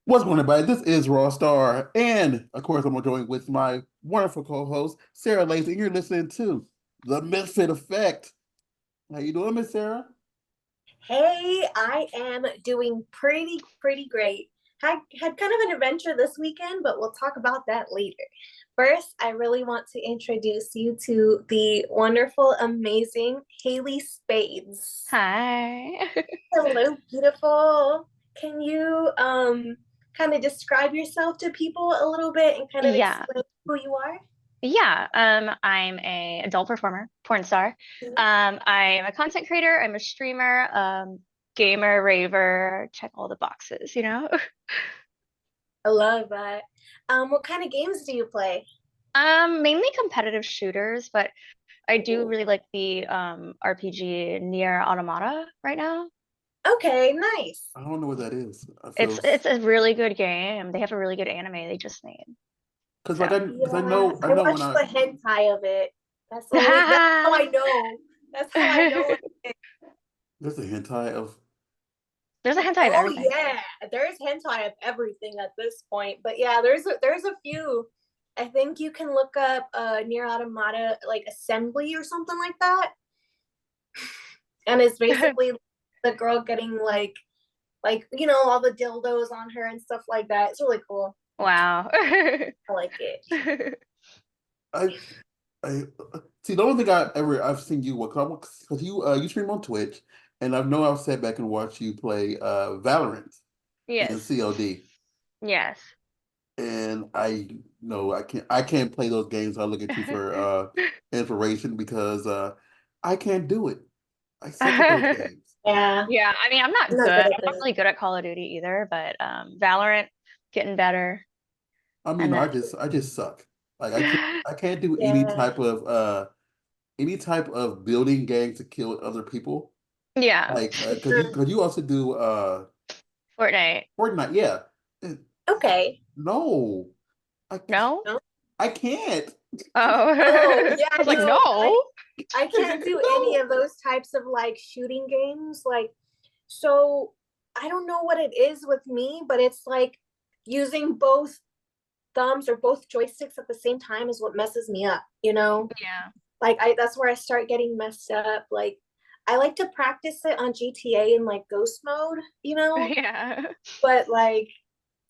What's going on, everybody? This is Raw Star, and of course, I'm joined with my wonderful co-host Sarah Lacy, and you're listening to the Misfit Effect. How you doing, Miss Sarah? Hey, I am doing pretty great. Had kind of an adventure this weekend, but we'll talk about that later. First, I really want to introduce you to the wonderful, amazing Haley Spades. Hi. Hello, beautiful. Can you kind of describe yourself to people a little bit and kind of Yeah. explain who you are? Yeah. I'm a adult performer, porn star. I'm a content creator, I'm a streamer, gamer, raver, check all the boxes. I love that. What kind of games do you play? Mainly competitive shooters, but I do really like the RPG near Automata right now. Okay, nice. I don't know what that is. I It's feel it's a really good game. They have a really good anime they just made. because So because Yeah, I I know when watched I the hentai of it. That's how I know. That's how I know it. there's a hentai of there's a hentai of Oh everything. yeah, there's hentai of everything at this point. But yeah, there's a few. I think you can look up near automata like assembly or something like that. And it's basically the girl getting like all the dildos on her and stuff like that. It's really cool. Wow. I like it. I I see the only thing I've seen you work because you stream on Twitch, and I know I've sat back and watched you play Valorant and Yes. COD. Yes. And I know I can't play those games. I look at you for inspiration because I can't do it. I suck at those games. Yeah, Yeah, I mean, I'm I'm not good. not good I'm at not this. really good at Call of Duty either, but Valorant getting better. I mean, And no, then I just suck. Like I can't do Yeah. any type of building game to kill other people. yeah, Like because you also do Fortnite. Fortnite, yeah. Eh, Okay. No, I No? No. I can't. Oh. Oh, I yeah, was like, no. no. I can't do any No. of those types of like shooting games. Like, so I don't know what it is with me, but it's like using both thumbs or both joysticks at the same time is what messes me up, you know? Yeah. Like I that's where I start getting messed up. Like I like to practice it on GTA in like ghost mode, you know? Yeah. But like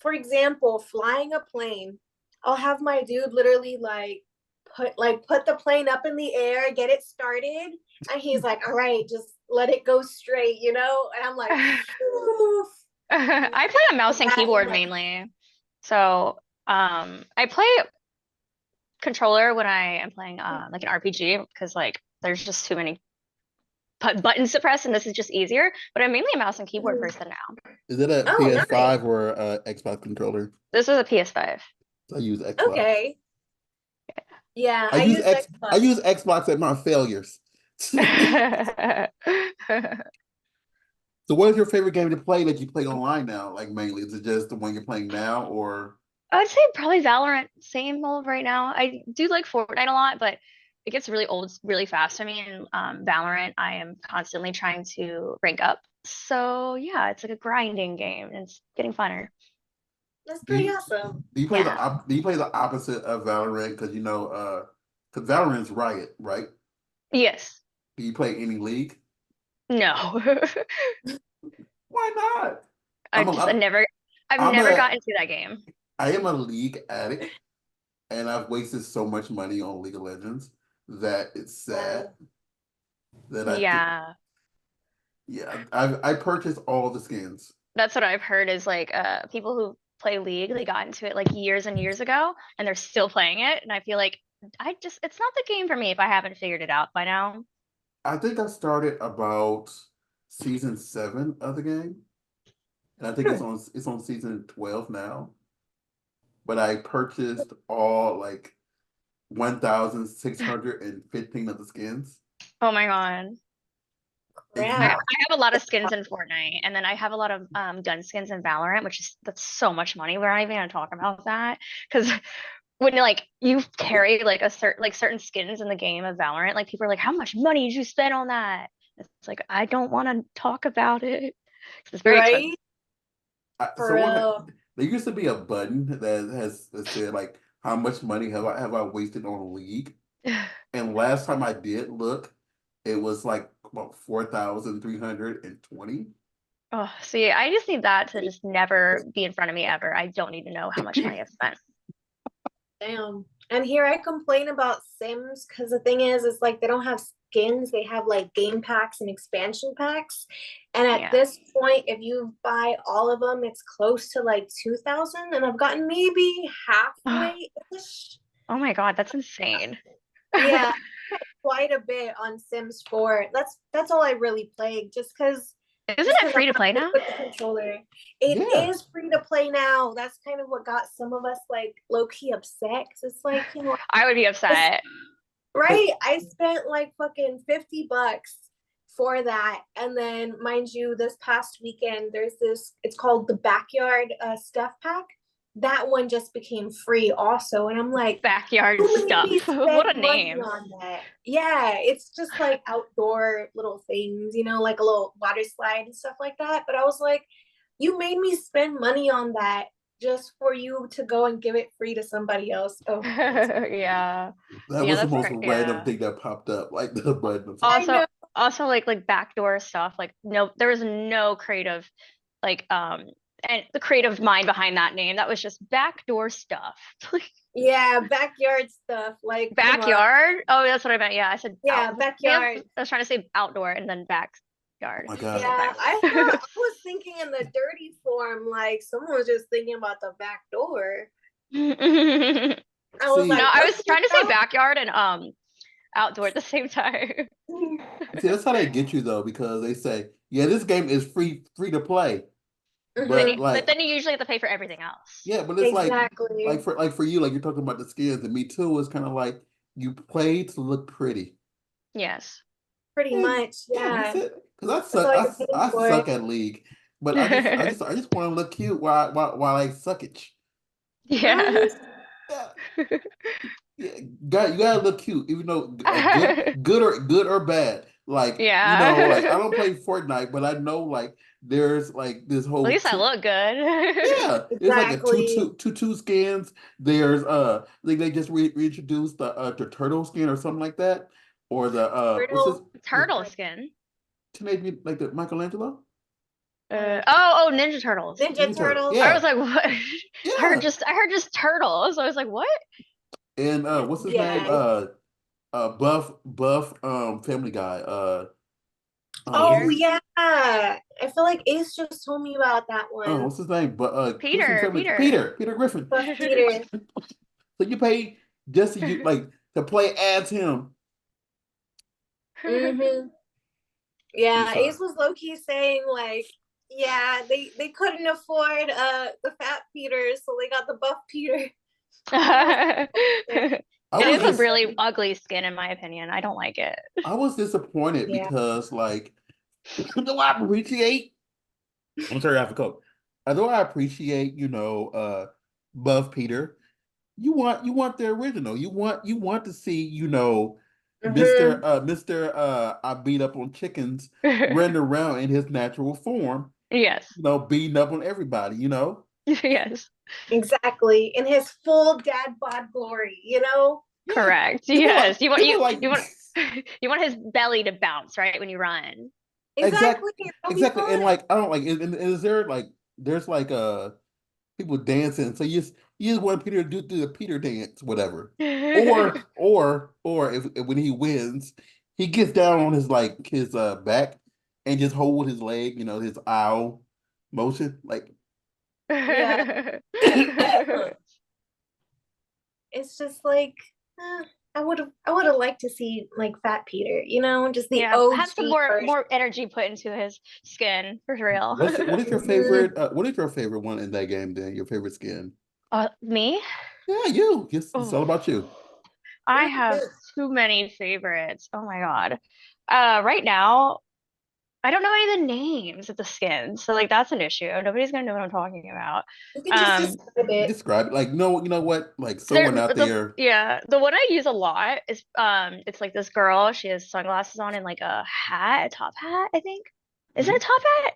for example, flying a plane, I'll have my dude literally like put the plane up in the air, get it started, and he's like, "All right, just let it go straight," you know? And I'm like, "Oof." I play on mouse and keyboard mainly. So, I play controller when I am playing like an RPG because like there's just too many buttons to press and this is just easier. But I'm mainly a mouse and keyboard person now. Is it a Oh, nice. PS5 or a Xbox controller? This is a PS5. I use Xbox. Okay. Yeah, I use I Xbox. use Xbox at my failures. So what is your favorite game to play that you play online now? Like mainly, is it just the one you're playing now or I would say probably Valorant, same old right now. I do like Fortnite a lot, but it gets really old really fast. I mean, Valorant, I am constantly trying to rank up. So yeah, it's like a grinding game and it's getting funner. That's do pretty you awesome. Yeah. do you play the opposite of Valorant? Because because Valorant's Riot, right? Yes. Do you play any league? No. Why not? I I'm a just I'm, I've I'm never a gotten into that game. I am a league addict, and I've wasted so much money on League of Legends that it's sad Wow. that I think Yeah. yeah I purchased all the skins. That's what I've heard is like people who play League, they got into it like years and years ago and they're still playing it. And I feel like it's not the game for me if I haven't figured it out by now. I think I started about season 7 of the game, and I think Hmm. it's on season 12 now. But I purchased all like 1,615 of the skins. Oh my God. If I you, Crap. have a lot of skins in Fortnite, and then I have a lot of gun skins in Valorant, which is that's so much money. We're not even gonna talk about that because when like you carry like certain skins in the game of Valorant, like people are like, "How much money did you spend on that?" It's like I don't want to talk about it 'cause it's very expensive. Right? For someone real. there used to be a button that said like how much money have I wasted on a league. And last time I did look, it was like about 4,320. Oh, see, I just need that to just never be in front of me ever. I don't need to know how much money I've spent. Damn. And here I complain about Sims because the thing is like they don't have skins, they have like game packs and expansion packs. And at Yeah. this point, if you buy all of them, it's close to like 2,000, and I've gotten maybe halfway-ish. Oh my God, that's insane. Yeah, quite a bit on Sims 4. That's all I really played Isn't just it because I free to play have to now? with the controller. It Yeah. is free to play now. That's kind of what got some of us like low key upset. Cause it's like, I would be upset. right? I spent like fucking $50 for that. And then, mind you, this past weekend, there's this, it's called the Backyard Stuff Pack. That one just became free also. And I'm like, Backyard who made me stuff. spend What a money name. on that? Yeah, it's just like outdoor little things, like a little water slide and stuff like that. But I was like, you made me spend money on that just for you to go and give it free to somebody else. Oh, Yeah. That Yeah, was the that's most great. random Yeah. thing that popped up, like the button. I Also, know. also like backdoor stuff. Like no, there was no creative, like and the creative mind behind that name. That was just backdoor stuff. Yeah, backyard stuff. Like, come on. Backyard? Oh, that's what I meant. Yeah, I said out. Yeah, Damn, backyard. I was trying to say outdoor and then Oh backyard. my Yeah, God. I was thinking in the dirty form, like someone was just thinking about the back door. No, I was See, like, I what's was this trying to say out? backyard and outdoor at the same time. see, that's how they get you though, because they say, yeah, this game is free to play. But But like, then you usually have to pay for everything else. yeah, but it's like Exactly. for you, like you're talking about the skins, and me too, it's kind of like you play to look pretty. Yes. Pretty Yeah, much. yeah, that's Yeah. it. Because That's all you're paying I for. suck at League, but I just want to look cute while I suckage. Mhm. Yeah. Yeah, yeah, you gotta look cute, even though good or bad. Like like I Yeah. don't play Fortnite, but I know like there's like this At whole least I look good. yeah, it's like a Exactly. two skins. There's they just reintroduced the turtle skin or something like that, or the what's this Turtle. the Turtle skin. teenage Mutant- like the Michelangelo Oh, Ninja Turtles. Ninja Ninja Turtle. Turtles. I was Yeah, like, what? yeah. I heard just turtles. I was like, what? And what's his name? Yeah. Buff Family Guy. Oh, Peter? He's yeah. I feel like Ace just told me about that one. what's his name? But Griffin Peter, Family Peter. Peter Griffin. Buff Peter. So you pay just to you like to play as him. Hmm. I'm Yeah, sorry. Ace was low key saying like, yeah, they couldn't afford the fat Peter, so they got the buff Peter. I was like, I It was is a just really ugly skin, in my opinion. I don't like it. I was disappointed yeah. because like though I appreciate I'm sorry, I have to cope. Although I appreciate, Buff Peter, you want the original. You want to see, Hmm. Mr. I beat up on chickens running around in his natural form, Yes. beating up on everybody. Yes. Exactly. In his full dad bod glory. Yeah. Correct. People like Yes. You want people like you want you want his belly to bounce, right, when you run. exact Exactly. That'll be exactly, fun. and like I don't like and is there like there's like people dancing. So you just want Peter to do the Peter dance, whatever. Or if when he wins, he gets down on his back and just hold his leg, his owl motion. Like Yeah. It's just like I would have liked to see like Fat Peter, just the Yeah, have some OG more version. energy put into his skin for real. what is your favorite one in that game then? Your favorite skin? Me? Yeah, you. It's all Oh, about you. I have too many favorites. Oh my God. Right now, I don't know any of the names of the skins, so like that's an issue. Nobody's gonna know what I'm talking about. You can just Um, describe it. Describe it. Like, no, you know what? Like there someone out the there. yeah, the one I use a lot is it's like this girl. She has sunglasses on and like a hat, a top hat, I think. Is it a Mhm. top hat?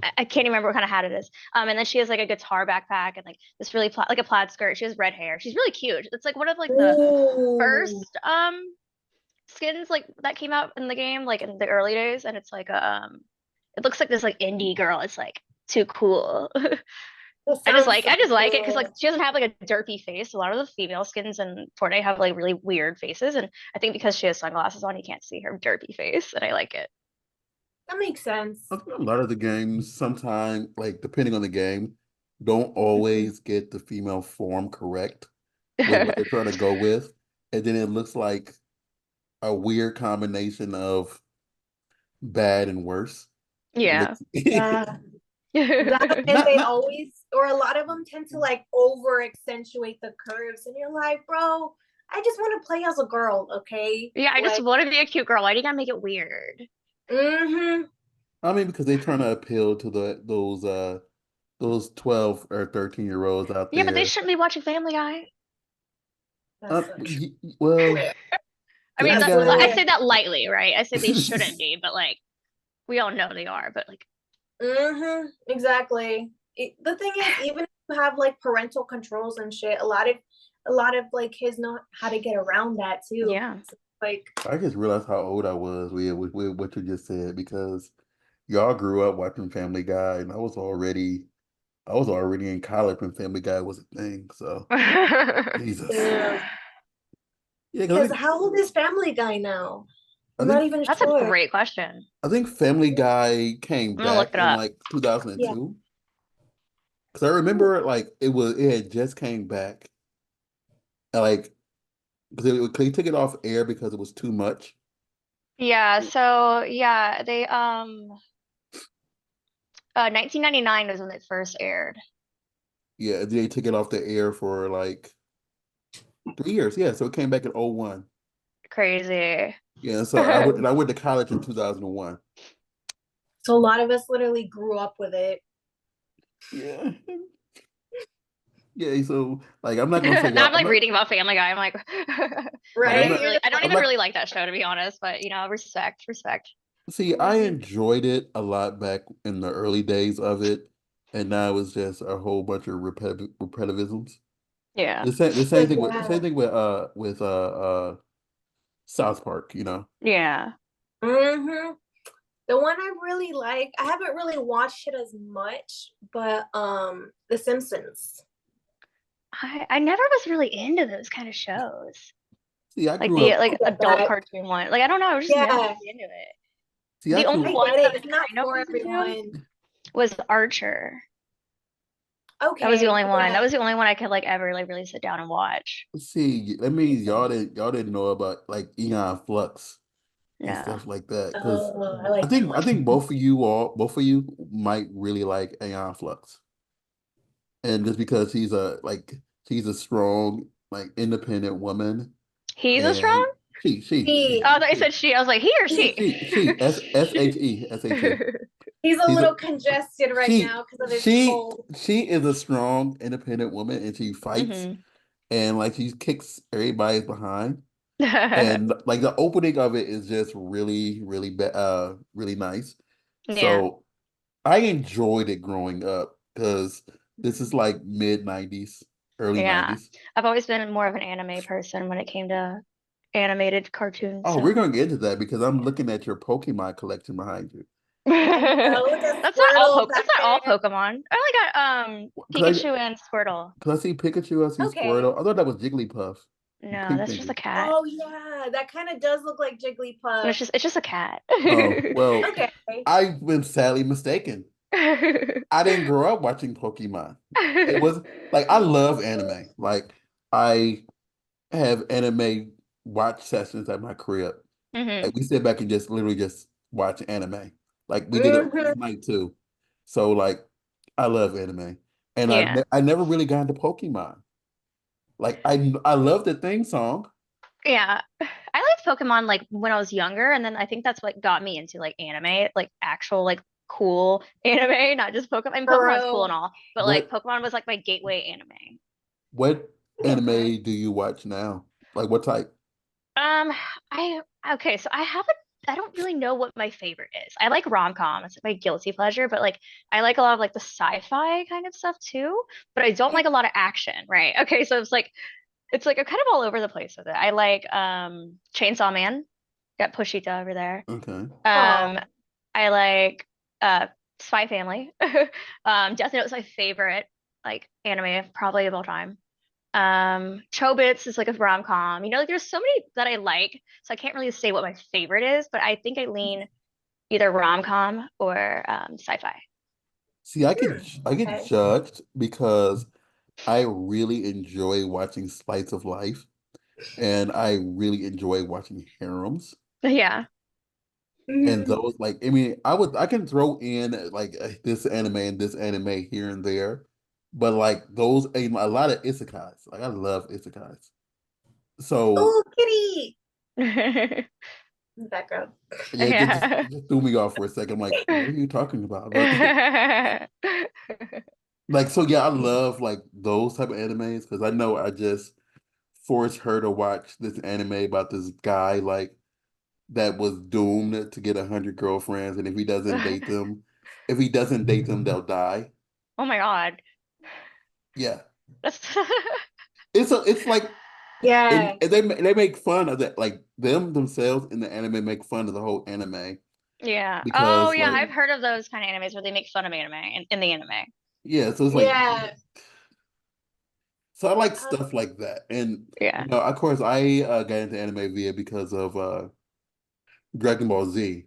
I can't even remember what kind of hat it is. And then she has like a guitar backpack and like this really like a plaid skirt. She has red hair. She's really cute. It's like one of like the Ooh. first skins like that came out in the game like in the early days, and it's like it looks like this like indie girl. It's like too cool. That sounds so I just like it because like cool. she doesn't have like a derpy face. A lot of the female skins in Fortnite have like really weird faces, and I think because she has sunglasses on, you can't see her derpy face, and I like it. That makes sense. I think a lot of the games, sometimes, like depending on the game, don't Mhm. always get the female form correct with what they're trying to go with. And then it looks like a weird combination of bad and worse. It Yeah. looks Yeah. That and not they not always or a lot of them tend to like over accentuate the curves and you're like, bro, I just want to play as a girl, okay? Yeah, I just Like, want to be a cute girl. Why do you gotta make it weird? mm-hmm. I mean because they're trying to appeal to those 12 or 13-year-olds out Yeah, but they there. shouldn't be watching Family Guy. That's so true. Well, I mean, Family That's I Guy. literally say that lightly, right? I say they shouldn't be, but like we all know they are. But like, exactly. The thing is, even if you have like parental controls and shit, a lot of like kids know how to get around that too. yeah. So, like, I just realized how old I was with what you just said because y'all grew up watching Family Guy, and I was already in college when Family Guy was a thing. So Jesus, damn. yeah, because Because how old is Family Guy now? I I'm not think even That's a sure. great question. I think Family Guy came I'm gonna look back it in up. like Yeah. 2002 because I remember like it had just came back and like because they took it off air because it was too much. Yeah, so yeah, they 1999 was when it first aired. Yeah, they took it off the air for like 3 years. Yeah, so it came back in '01. Crazy. Yeah, so I went to college in 2001. So a lot of us literally grew up with it. Yeah. Yeah, so like I'm not gonna say Now y'all I'm like reading about Family Guy. I'm like, like I'm not I don't I'm even not really like that show to be honest, but you know, respect, respect. see I enjoyed it a lot back in the early days of it, and now it's just a whole bunch of repetitivisms. Yeah. The Yeah. same thing with South Park, you know. Yeah. hmm The one I really like, I haven't really watched it as much, but The Simpsons. I never was really into those kind of shows. See, I Like grew the up I like get adult that. cartoon one. Like I don't know, I was just never Yeah, really into it. see I The only I grew one get that it. I It's not kind of for was into everyone. was Archer. That was the Okay, only one. That yeah. was the only one I could like ever like really sit down and watch. see that means y'all didn't know about like Eon Flux and No. stuff like that. Because Oh, I like that I one. think both of you might really like Aeon Flux. And just because she's a strong, like independent woman He's a and strong? He, Oh, I thought you said she. I was like, he or she? she S H E. he's a She's a little congested right now because of his cold. she is a strong, independent woman and she fights Hmm. and like she kicks everybody's behind. And like the opening of it is just really nice. Yeah. So I enjoyed it growing up because this is like mid 90s, early Yeah. 90s. I've always been more of an anime person when it came to animated cartoons, Oh, we're so. gonna get into that because I'm looking at your Pokemon collection behind you. I know, look at Squirtle That's back not all there. Pokemon. I only got Cause Pikachu and Squirtle. cause I see Pikachu, I see Okay. Squirtle. I thought that was Jigglypuff. No, Keep that's just a thinking. cat. Oh yeah, that kind of does look like Jigglypuff. It's just a cat. Oh, well, Okay. I've been sadly mistaken. I didn't grow up watching Pokemon. It was like I love anime. Like I have anime watch sessions at my crib. Hmm. Like we sit back and just literally just watch anime. Like we did it hmm last night too. So like I love anime. And Yeah. I never really got into Pokemon. Like I love the theme song. Yeah. I liked Pokemon like when I was younger, and then I think that's what got me into like anime, like actual like cool anime, not just Pokemon. I mean, For Pokemon's cool and real. all, but like What Pokemon was like my gateway anime. what I get that. anime do you watch now? Like what type? Um, I okay, so I have I don't really know what my favorite is. I like rom-com. It's my guilty pleasure, but like I like a lot of like the sci-fi kind of stuff too, but I don't like a lot of action, right? Okay, so it's like I'm kind of all over the place with it. I like Chainsaw Man. Got Pushita over there. Okay. Oh, Um I like Spy Family. Death Note is my favorite like anime probably of all time. Chobits is like a rom-com. Like there's so many that I like, so I can't really say what my favorite is, but I think I lean either rom-com or sci-fi. See, I get okay. judged because I really enjoy watching slice of life, and I really enjoy watching harems. Yeah. And Mhm. those, like, I can throw in like this anime and this anime here and there, but like those, a lot of isekais. Like, I love isekais. So Oh, kitty in the background. yeah, Yeah. it just threw me off for a second. I'm like, what are you talking about? But like, so yeah, I love like those type of animes because I know I just forced her to watch this anime about this guy like that was doomed to get 100 girlfriends, and if he doesn't date them, they'll die. Oh my God. Yeah, That's it's like, Yeah. and they make fun of that, like them themselves in the anime make fun of the whole anime yeah. Oh because yeah, like, I've heard of those kind of animes where they make fun of anime in the anime. yeah, so it's like, Yeah. so I like Uh, stuff like that. And Yeah. of course I got into anime via because of Dragon Ball Z.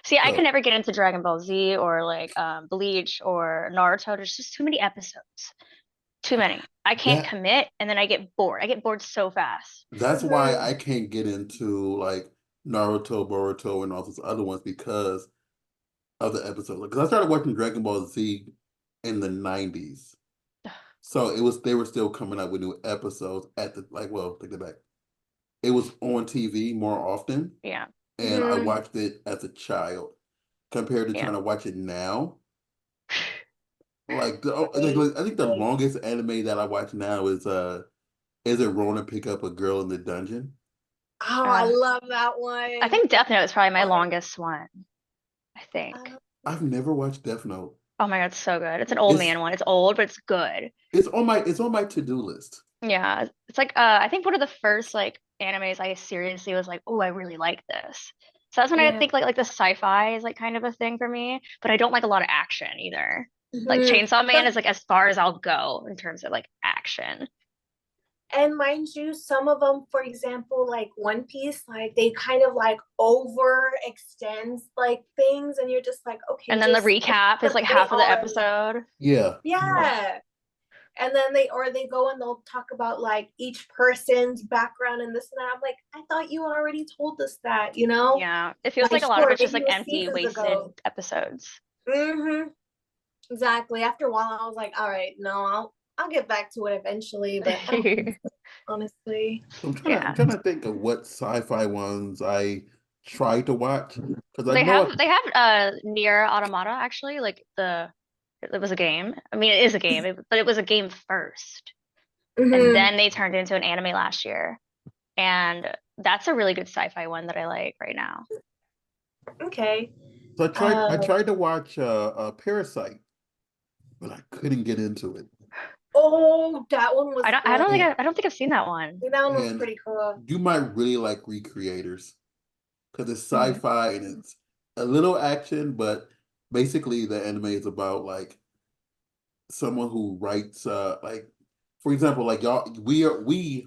See, I can So never get into Dragon Ball Z or like Bleach or Naruto. There's just too many episodes. Too many. I can't that commit and then I get bored. I get bored so fast. that's why mhm. I can't get into like Naruto, Boruto, and all those other ones because of the episodes. Because I started watching Dragon Ball Z in the 90s. So they were still coming out with new episodes at the, like, well, take that back. It was on TV more often, Yeah. and I Mhm. watched it as a child compared to Yeah. trying to watch it now. Like, Right. I think the Right. longest anime that I watch now is it Rona pick up a girl in the dungeon? Oh, I Uh, love that I one. think Death Note is probably my One. longest one. I think. Um, I've never watched Death Note. Oh my God, it's so good. It's an old It's man one. It's old, but it's good. it's on my to-do list. Yeah. It's like I think one of the first like animes I seriously was like, oh, I really like this. So that's when I yeah. think like the sci-fi is like kind of a thing for me, but I don't like a lot of action either. Like Mhm. Chainsaw Man is like as far as I'll go in terms of like action. And mind you, some of them, for example, like One Piece, like they kind of like overextends like things, and you're just like, okay, And then the just recap is the like play half of the arc. episode. Yeah. Yeah. And then they go and they'll talk about like each person's background and this and that. I'm like, I thought you already told us that, you know? Yeah. It feels Like, like a lot of sure, it's just maybe like it was empty, seasons wasted ago. episodes. Mm-hmm. Exactly. After a while, I was like, all right, no, I'll get back to it eventually, but I don't think so, honestly. So I'm Yeah. trying to think of what sci-fi ones I tried to watch because I They know have they have Nier Automata actually, like it was a game. I mean, it is a game, but it was a game first. And Mm-hmm. then they turned into an anime last year. And that's a really good sci-fi one that I like right now. Okay. so I Uh, tried to watch Parasite, but I couldn't get into it. oh, that one was good. And I don't think I've seen that one. That one was and pretty cool. you might really like Recreators because it's Mhm. sci-fi and it's a little action, but basically the anime is about like someone who writes like, for example, like y'all we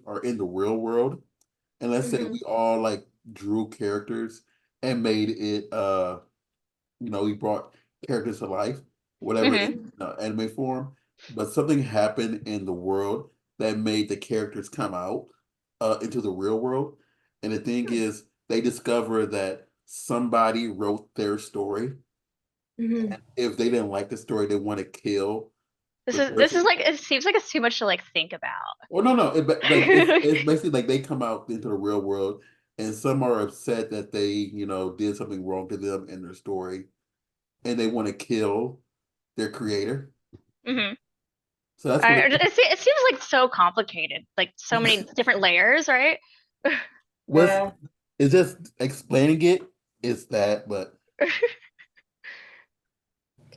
are in the real world, and let's say Mhm. we all like drew characters and made it we brought characters to life, whatever in Hmm. Mhm. anime form, but something happened in the world that made the characters come out into the real world. And the thing is, they discover that somebody wrote their story. Mhm. If they didn't like the story, they want to kill the This is person. like it seems like it's too much to like think about. Well, no, like it's basically like they come out into the real world, and some are upset that they did something wrong to them in their story, and they want to kill their creator. Hmm. So that's what It seems like so complicated, like so many it different layers, right? was. Yeah. it's just explaining it is that, but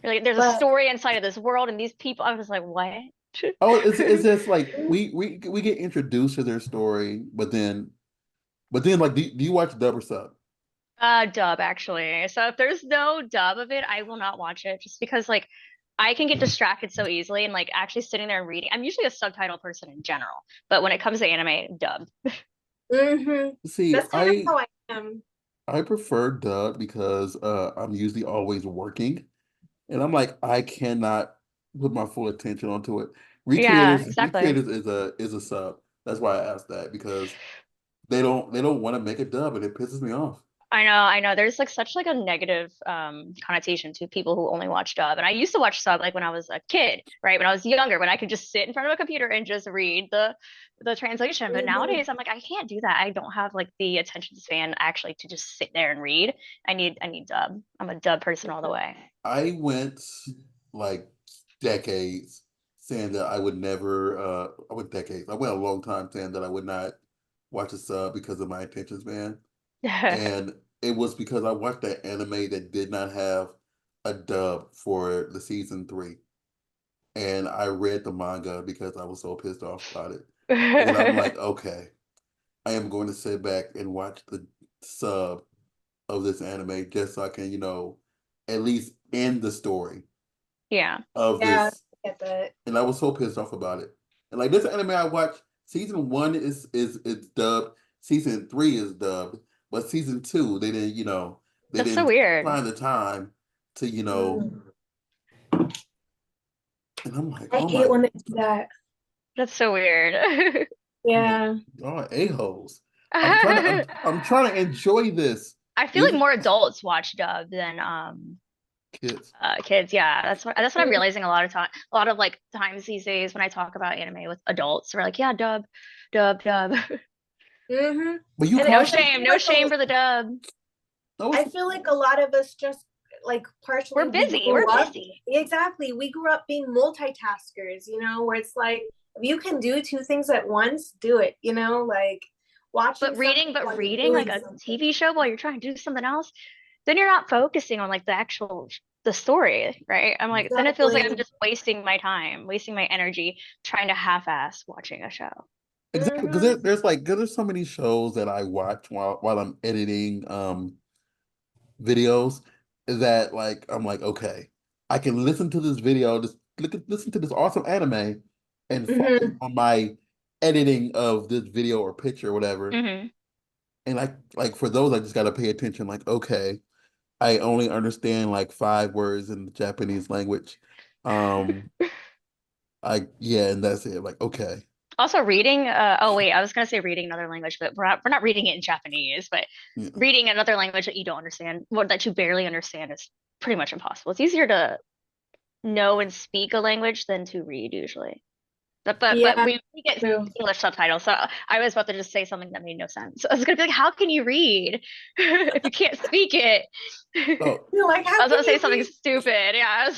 Like, there's a But story inside of this world and these people. I was like, what? oh, it's just like we get introduced to their story, but then like do you watch dub or sub? Dub actually. So if there's no dub of it, I will not watch it just because like I can get distracted so easily and like actually sitting there and reading. I'm usually a subtitle person in general, but when it comes to anime, dub. See, that's kind of how I am. I prefer dub because I'm usually always working, and I'm like I cannot put my full attention onto it. Yeah, exactly. Recreators is a sub. That's why I asked that because they don't want to make a dub, and it pisses me off. I know. There's like such like a negative connotation to people who only watch dub. And I used to watch sub like when I was a kid, right? When I was younger, when I could just sit in front of a computer and just read the translation. But Mhm. nowadays I'm like, I can't do that. I don't have like the attention span actually to just sit there and read. I need dub. I'm a dub person all the way. I went like decades saying that I would never I went decades. I went a long time saying that I would not watch a sub because of my attention span. And it was because I watched that anime that did not have a dub for the season 3. And I read the manga because I was so pissed off about it. And I'm like, okay, I am going to sit back and watch the sub of this anime just so I can, at least end the story Yeah. of Yeah, this. I get that. And I was so pissed off about it. And like this anime I watched, season 1 is dubbed, season 3 is dubbed, but season 2 they That's so didn't weird. find the time to Mm. and I'm like, I oh hate my, when they do that. That's so weird. I'm like, Yeah. y'all a-holes. I'm trying to enjoy this. I feel like Is more adults watch dub than kids. kids. Yeah, that's what I'm Mhm. realizing a lot of like times these days when I talk about anime with adults, we're like, yeah, dub. But you And No call I shame, feel no like shame for the dub. those I feel like a lot of us just like partially We're we busy. grew We're up busy. exactly. We grew up being multitaskers, where it's like if you can do two things at once, do it, like watching something But while you're reading like doing a something. TV show while you're trying to do something else, then you're not focusing on like the story, right? I'm like, then it feels like I'm Exactly. just wasting my time, wasting my energy trying to half-ass watching a show. exactly because Hmm. there's so many shows that I watch while I'm editing videos that like I'm like, okay, I can listen to this video, just listen to this awesome anime and focus Hmm. on my editing of this video or picture or whatever. Hmm. And like for those, I just gotta pay attention, like, okay, I only understand like 5 words in the Japanese language. Um, yeah, and that's it. Like, okay. Also reading, oh wait, I was gonna say reading another language, but we're not reading it in Japanese, but Yeah. reading another language that you don't understand, or that you barely understand is pretty much impossible. It's easier to know and speak a language than to read usually. But Yeah, we get true. English subtitles, so I was about to just say something that made no sense. I was gonna be like, how can you read if you can't speak it? Oh, You're like, I how was about can to say you something read? stupid. Yeah,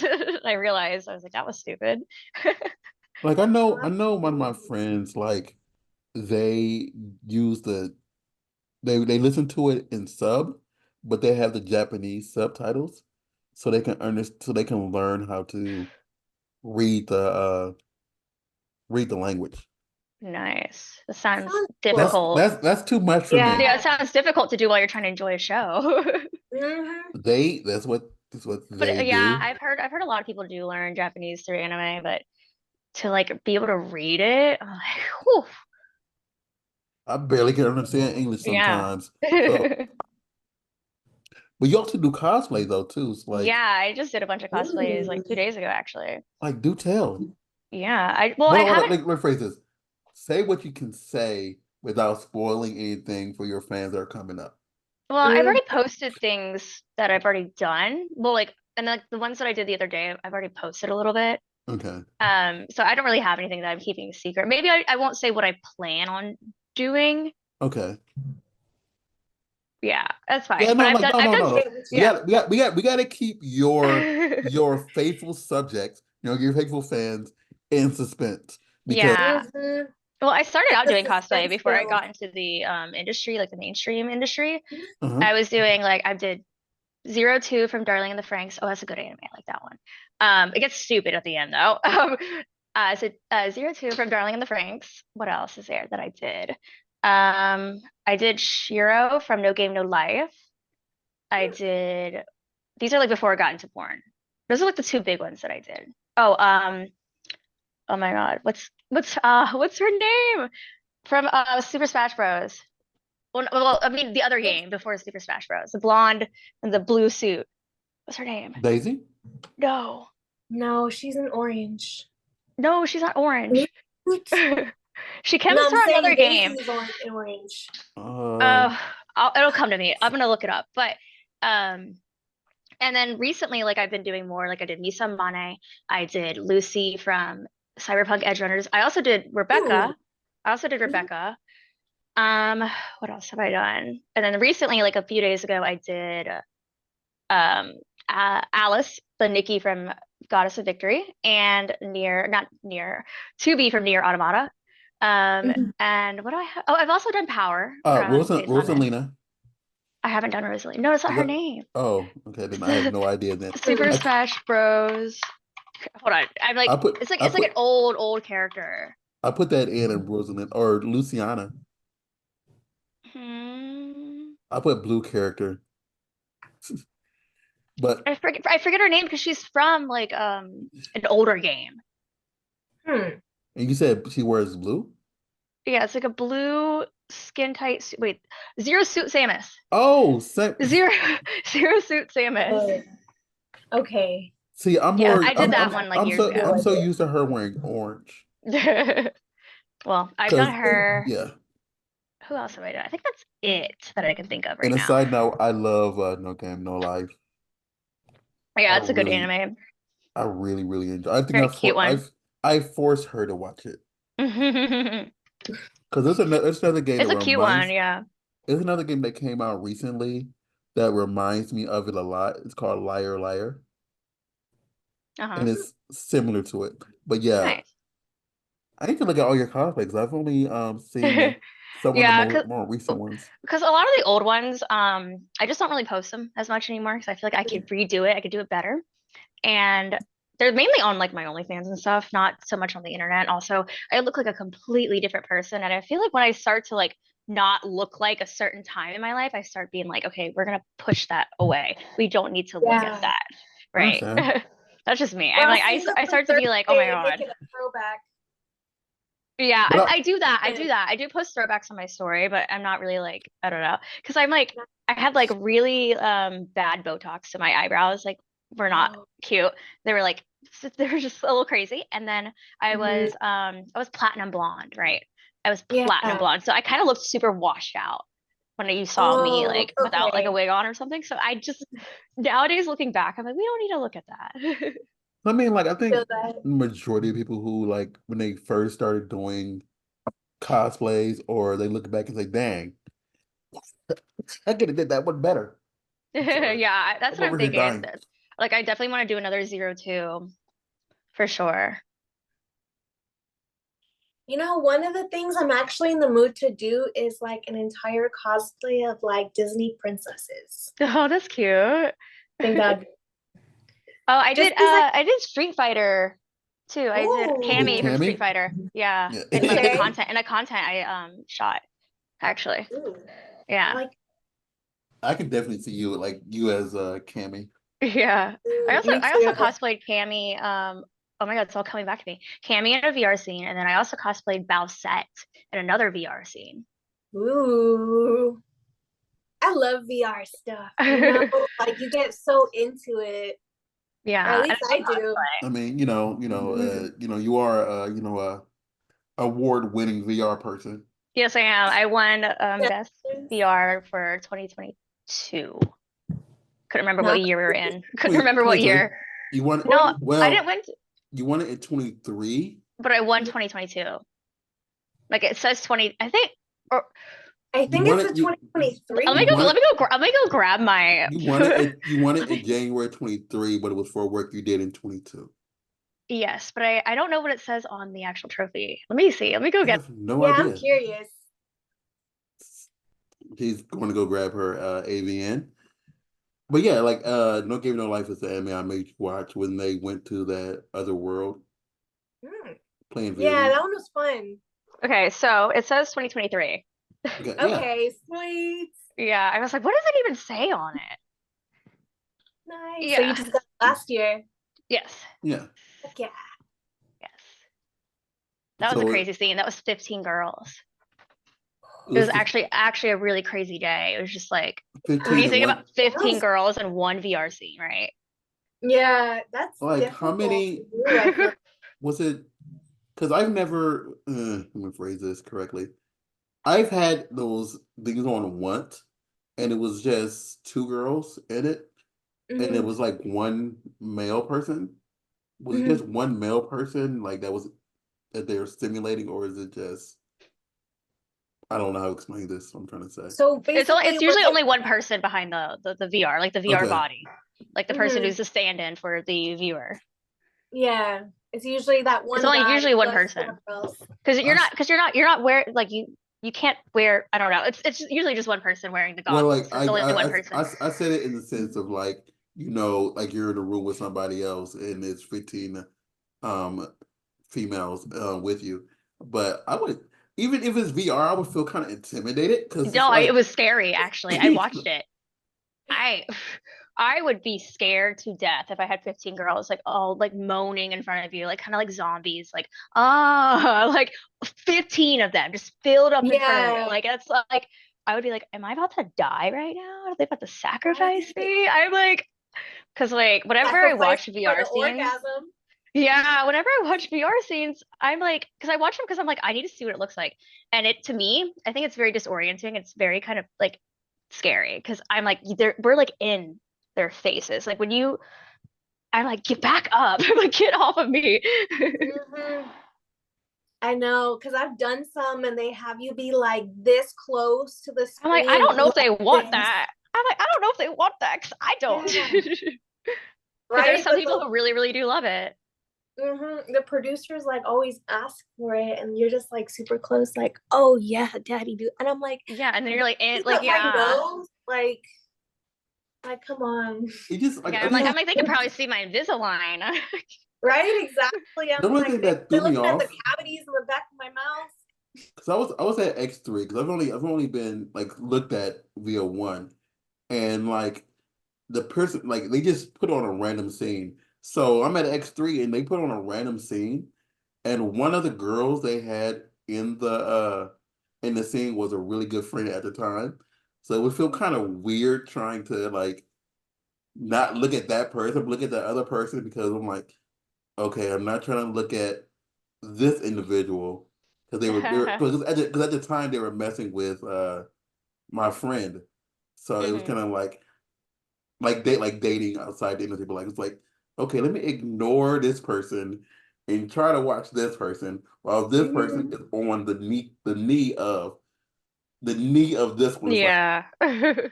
I realized I was like, that was stupid. like I know one of my friends like they use they listen to it in sub, but they have the Japanese subtitles so they can understand so they can learn how to read the language. Nice. That sounds Sounds cool. difficult. That's too much for me. Yeah, it Yeah. sounds difficult to do while you're trying to enjoy a show. Hmm. That's what But they yeah, do. I've heard a lot of people do learn Japanese through anime, but to like be able to read it, I'm like, whew, I barely can understand English yeah. sometimes. So, but you also do cosplay though too. It's Yeah, I just did a bunch of cosplays like Ooh. 2 days ago, actually. like do tell. Yeah, I well, I Hold on, haven't. let me rephrase this. Say what you can say without spoiling anything for your fans that are coming up. Well, I've Mm. already posted things that I've already done. Well, like, and like the ones that I did the other day, I've already posted a little bit. Okay. So I don't really have anything that I'm keeping a secret. Maybe I won't say what I plan on doing. Okay. Yeah, that's Yeah, fine. But no, like I've done, Okay, yeah. we got to keep your faithful subjects, your faithful fans in suspense because Yeah. mhm. Well, I started out The doing cosplay suspense before I build. got into the industry, like the mainstream industry. Uh-huh. I was doing like I did 02 from Darling in the Franxx. Oh, that's a good anime. I like that one. It gets stupid at the end though. So 02 from Darling in the Franxx. What else is there that I did? I did Shiro from No Game No Life. I did these are like before I got into porn. Those are like the two big ones that I did. Oh my God. What's her name? From Super Smash Bros. Well, I mean the other game before Super Smash Bros. The blonde and the blue suit. What's her name? Daisy? No. No, she's an orange. No, she's not orange. Oops. She comes No, I'm from saying another Daisy game. is orange. Uh, Uh, it'll come to me. I'm gonna look it up. But um, and then recently, like I've been doing more. Like I did Misa Mane. I did Lucy from Cyberpunk Edge Runners. I also did Ooh. Rebecca. I also did Rebecca. Um, what else have I done? And then recently, like a few days ago, I did um Alice, the Nikki from Goddess of Victory, and not near, to be from Near Automata. Mhm. And what do I have? Oh, I've also done Power from Fate Summon. Rosalina. I haven't done Rosalie. No, it's not Is her that? name. Oh, okay. Then I have no idea. Then Super I Smash Bros. Hold on. I'm I like, put I it's like an put old character. I put that in Rosalind or Luciana. Hmm. I put blue character, but I forget her name because she's from like an older game. Hmm. and you said she wears blue. Yeah, it's like a blue skin tight suit. Wait, Zero Suit Samus. Oh, same. Zero Zero Suit Samus. Uh, okay. See, I'm Yeah, more. I did that one like years No ago. I'm so idea. used to her wearing orange. Well, I've done Cause her. yeah. Who else have I done? I think that's it that I can think of And right a now. side note, I love No Game No Life. I Yeah, it's a good really, anime. I really, really enjoy. I think Very cute one. I forced her to watch it It's because there's another game that a cute one, reminds. yeah. There's another game that came out recently that reminds me of it a lot. It's called Liar Liar, Uh-huh. and it's similar to it. But yeah, Nice. I need to look at all your cosplays. I've only seen some of the Yeah, more recent ones. because a lot of the old ones, I just don't really post them as much anymore because I feel like I could redo it. I could do it better. And they're mainly on like my OnlyFans and stuff, not so much on the internet. Also, I look like a completely different person, and I feel like when I start to like not look like a certain time in my life, I start being like, okay, we're gonna push that away. We don't need to look at Yeah. that, I right? understand. That's just me. I'm like, Crossing the I start to be like, oh my birthday, make God. it a throwback. Yeah, But I do that. I do that. I do post throwbacks on my story, but I'm not really like, I don't know. Because I'm like, I had like really bad Botox to my eyebrows. Like, were not Oh. cute. They were like, they were just a little crazy. And then Mhm. I was platinum blonde, right? I was platinum Yeah. blonde. So I kind of looked super washed out when you saw me Oh, like without like a okay. wig on or something. So I just nowadays looking back, I'm like, we don't need to look at that. I mean, like I think Feel that. the majority of people who like when they first started doing cosplays or they look back and say, "Dang, I could have did that one better." I'm sorry, Yeah, that's I'm what I'm over here thinking. dying. Like I definitely want to do another 02 for sure. You know, one of the things I'm actually in the mood to do is like an entire cosplay of like Disney princesses. Oh, that's cute. Oh, I think that just because like, I did Street Fighter too. I did You did Cammy ooh, from Street Cammy? Fighter. Yeah. Yeah. In like a okay. content I shot actually. Ooh, I Yeah. like, I can definitely see you like you as Cammy. Yeah. me I also too. cosplayed Cammy oh my God, it's all coming back to me. Cammy in a VR scene, and then I also cosplayed Bowsette in another VR scene. Ooh, I love VR stuff, you know? Like you get so into it, or at Yeah. And least I do. I mean, Mhm. you are award-winning VR person. yes, I am. I won Yes. best VR for 2022. Couldn't remember what Not year we were in. Couldn't 20, remember what 23. year. You won it. No, I didn't Well, win, you won it in 23. but I won 2022. Like it says 20, I think. Or I You think won it's it. a 2023. You won it. Let me go grab my. You won it in January 23, but it was for work you did in 22. Yes, but I don't know what it says on the actual trophy. Let me see. Let me go I get. have no Yeah, I'm idea. curious. She's going to go grab her AVN. But yeah, like No Game No Life is the anime I made you watch when they went to that other world Hmm. playing video Yeah, games. that one was fun. Okay, so it says 2023. Okay, yeah, Okay, sweet. Yeah, I was like, what does it even say on it? Nice. So you Yeah. just got last year. Yes. yeah. Heck yeah. Yes. That was a So it, crazy scene. That was 15 girls. it It was was actually a really crazy day. It was just like when you 15 and think one. about 15 That girls in one VR scene, right? yeah, that's Like how difficult to many do, I feel. was it? Because I've never. Let me phrase this correctly. I've had those things on once, and it was just two girls in it, and it Hmm. was like one male person. Was it Hmm. just one male person like that they were stimulating, or is it just I don't know how to explain this. I'm trying to say. So It's basically, was usually it? only one person behind the VR, like the VR Okay, body. Like the person Hmm. who's the stand-in for the viewer. Yeah, it's usually that It's one only guy usually one plus person. four girls. Because I you're not wear like you can't wear I don't know. It's usually just one person wearing the well, goggles. It's only one person. I said it in the sense of like like you're in a room with somebody else and it's 15 um females with you, but I would even if it's VR, I would feel kind of intimidated because it's No, it like was scary actually. I watched it. I I would be scared to death if I had 15 girls like all like moaning in front of you, like kind of like zombies, like like 15 of them just filled up in front of you. Yeah, Like it's like I would be like, am I about to die right now? Are they about to sacrifice right. me? I'm like, because like whenever I Sacrifice watch for VR the scenes, orgasm. yeah, whenever I watch VR scenes, I'm like, because I watch them because I'm like, I need to see what it looks like. And it to me, I think it's very disorienting. It's very kind of like scary because I'm like, we're like in their faces. Like when you, I'm like, get back up, like get off of me. Hmm. I know, because I've done some and they have you be like this close to the I'm like, I screen and don't be know if they like want this. that. I'm like, I don't know if they want that because I don't. Yeah, Because there's right. some But people who really, really do love it. the producers like always ask for it, and you're just like super close, like, oh yeah, daddy do. And I'm like, Yeah, and then you're like, look like, at my yeah. nose, like come on. it just like Yeah, I think I'm like, they could probably see my Invisalign. Right, exactly. the I'm only like, thing they're that threw me looking at the off cavities in the back of my mouth. because I was at X3 because I've only been like looked at via one and like the person like they just put on a random scene. So I'm at X3 and they put on a random scene and one of the girls they had in the scene was a really good friend at the time. So it would feel kind of weird trying to like not look at that person, look at the other person because I'm like, okay, I'm not trying to look at this individual because they were because at the time they were messing with my friend. So it was Hmm. kind of like dating outside the industry, but like it's like, okay, let me ignore this person and try to watch this person while this person Mhm. is on the knee of this one. It's like, Yeah.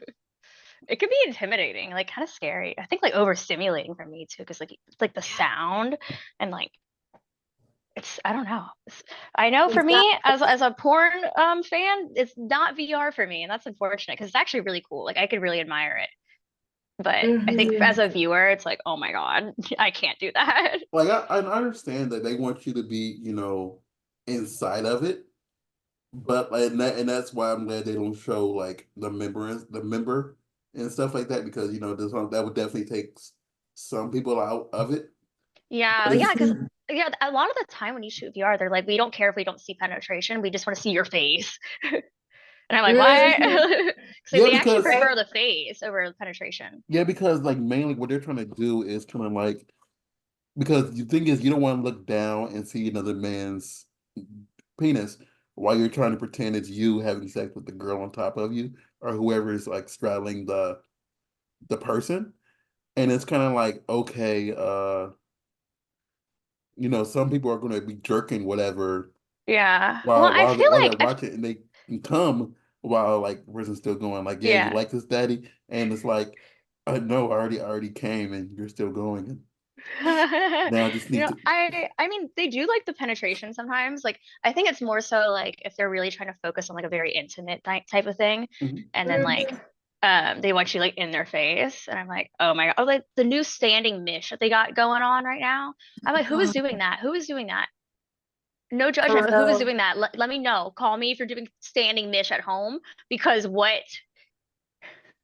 It could be intimidating, like kind of scary. I think like overstimulating for me too, because like the sound and like it's I don't know. I know for me Exactly. as a porn fan, it's not VR for me, and that's unfortunate because it's actually really cool. Like I could really admire it. But I think Hmm. as a viewer, it's like, oh my God, I can't do that. like I understand that they want you to be, inside of it, but and that's why I'm glad they don't show like the member and stuff like that because that would definitely take some people out of it. But Yeah, yeah, it's because yeah, a lot of the time when you shoot VR, they're like, we don't care if we don't see penetration, we just want to see your face. And I'm like, why? Hmm. So yeah they actually because Right. prefer the face over penetration. yeah because like mainly what they're trying to do is kind of like because the thing is you don't want to look down and see another man's penis while you're trying to pretend it's you having sex with the girl on top of you or whoever is like straddling the person. And it's kind of like, okay, some people are going to be jerking whatever Yeah. Well, I feel while they're like watching, and they can come while like the person's still going, like, yeah, you yeah. like this, daddy, and it's like, no, I already came, and you're still going. Now I just You need know, to. I mean they do like the penetration sometimes. Like I think it's more so like if they're really trying to focus on like a very intimate type of thing, Mhm. and then like Mhm. they want you like in their face, and I'm like, oh my God, oh like the new standing mish that they got going on right now. I'm like, who is doing that? Who is doing that? No judgment, For but who is real. doing that? Let me know. Call me if you're doing standing mish at home because what?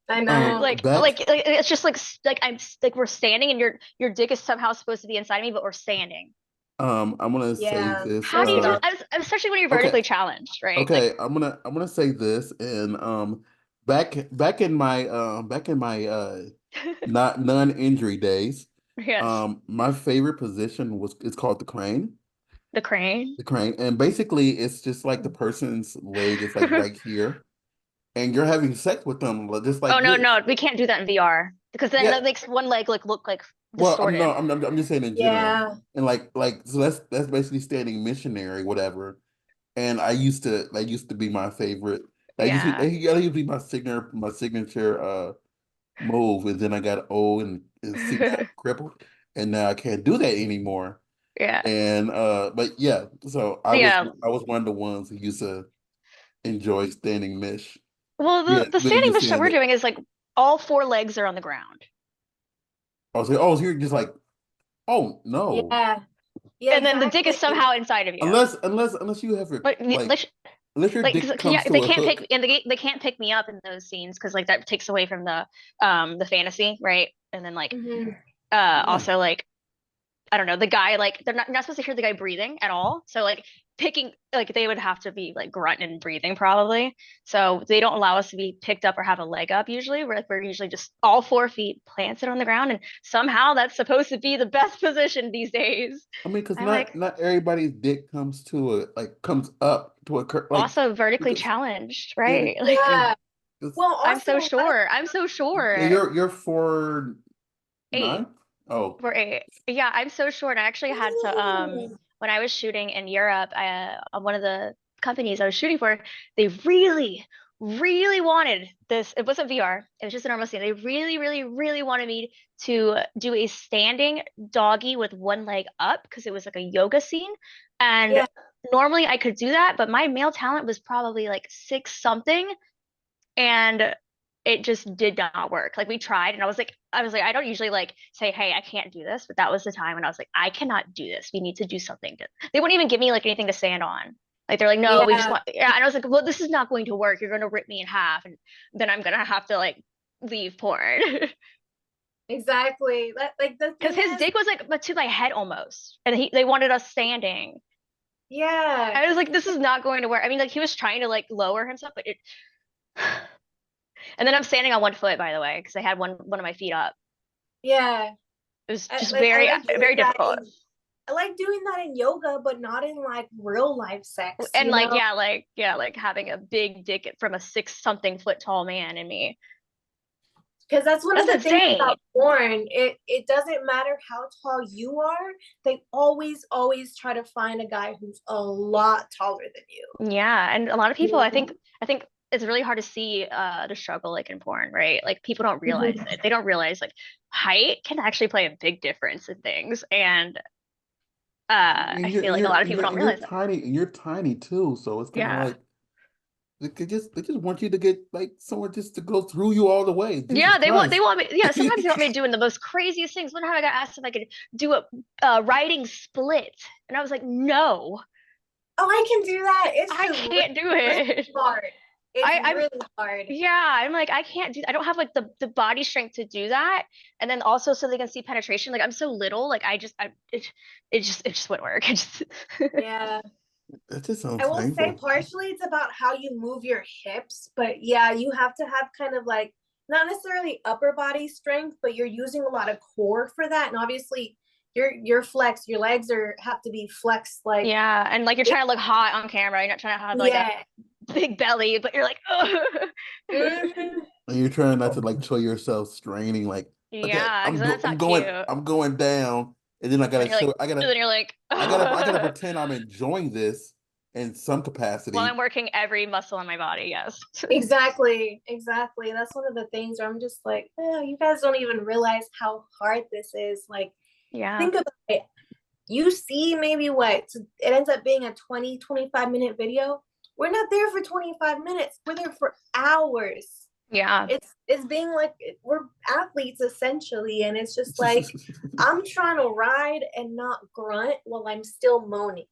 I know. Back. Like it's just like like we're standing and your dick is somehow supposed to be inside of me, but we're standing. I'm gonna say Yeah. this. How do It's you do, dumb. especially when you're Okay. vertically challenged, right? Like, Okay. I'm gonna say this, and back in my not non-injury days, yes, my favorite position was it's called the crane. the crane. The crane, and basically it's just like the person's leg is like right here, and you're having sex with them just Oh like no, this. no, we can't do that in VR because then Yeah. that makes one leg like look like Well, I'm distorted. no, I'm just saying in general, Yeah. and like so that's basically standing missionary, whatever. And that used to be my favorite. Yeah. That used to be my signature move, and then I got old and see now I'm crippled, and now I can't do that anymore. Yeah. And but yeah, so I was Yeah. I was one of the ones who used to enjoy standing mish. Well, Yeah, the but you're standing mission that saying we're that doing is like all four legs are on the ground. I was like, oh, so you're just like, oh no, Yeah. Yeah, And then the dick is exactly. somehow inside of you. unless you have your But unless your like dick yeah, comes they to a can't hook. pick and they can't pick me up in those scenes because like that takes away from the fantasy, right? And then like Mhm. Yeah, also like I don't know, the guy like they're not supposed to hear the guy breathing at all. So like picking like they would have to be like grunting and breathing probably. So they don't allow us to be picked up or have a leg up usually. We're usually just all 4 feet planted on the ground and somehow that's supposed to be the best position these days. I mean, because I'm not like not everybody's dick comes up to a cur like also vertically because challenged, yeah, right? Like yeah, Yeah. 'cause- Well, I'm also so a lot of sure. I'm so yeah, sure. you're 4'9". 8. Oh, For 8. Yeah, I'm so short. I actually had to Ooh. when I was shooting in Europe, on one of the companies I was shooting for, they really, really wanted this. It wasn't VR. It was just a normal scene. They really, really, really wanted me to do a standing doggy with one leg up because it was like a yoga scene. And Yeah. normally I could do that, but my male talent was probably like six something and it just did not work. Like we tried and I was like I don't usually like say hey I can't do this, but that was the time when I was like I cannot do this. We need to do something. They wouldn't even give me like anything to stand on. Like they're like no, we just Yeah. want yeah, and I was like well this is not going to work. You're going to rip me in half and then I'm going to have to like leave porn. Exactly. Like the Cuz thing his is, dick was like to my head almost. And they wanted us standing. yeah. I was like this is not going to work. I mean like he was trying to like lower himself but it and then I'm standing on one foot by the way because I had one of my feet up. Yeah. It was I just like I very, like doing very that difficult. in I like doing that in yoga, but not in like real life sex, And you know? yeah, like having a big dick from a six something foot tall man in me. Because that's one of That's the things insane. about porn. It doesn't matter how tall you are. They always try to find a guy who's a lot taller than you. Yeah, and a lot of people, You know? I think it's really hard to see the struggle like in porn, right? Like people don't realize Mhm. it. They don't realize like height can actually play a big difference in things, and and I feel like a lot of people don't you're realize that. tiny and you're tiny too, so it's kind of Yeah. like they just want you to get like someone just to go through you all the way. Jesus Yeah, they Christ. want me. Yeah, sometimes they want me doing the most craziest things. One time I got asked if I could do a riding split, and I was like, no. Oh, I can do that. It's I just can't do really it. hard. It's I'm really hard. yeah, I'm like I can't do I don't have like the body strength to do that. And then also so they can see penetration. Like I'm so little, like it just wouldn't work. It just Yeah. That just I sounds will say painful. partially it's about how you move your hips, but yeah, you have to have kind of like not necessarily upper body strength, but you're using a lot of core for that. And obviously your flex, your legs are have to be flexed like yeah, and like you're trying to look hot on camera. You're not trying to have like a yeah. big belly, but you're like, oh. Mhm. And you're trying not to like show yourself straining, like, okay, Yeah, because that's not cute. I'm going down, and then I And then gotta you're like, show, and then you're like, I gotta pretend I'm enjoying this in some while capacity. I'm working every muscle in my body, yes. Exactly. Exactly. That's one of the things where I'm just like, oh, you guys don't even realize how hard this is. Like Yeah. Think about it. You see maybe what it ends up being a 20-25 minute video. We're not there for 25 minutes. We're there for hours. Yeah. It's being like we're athletes essentially, and it's just like I'm trying to ride and not grunt while I'm still moaning.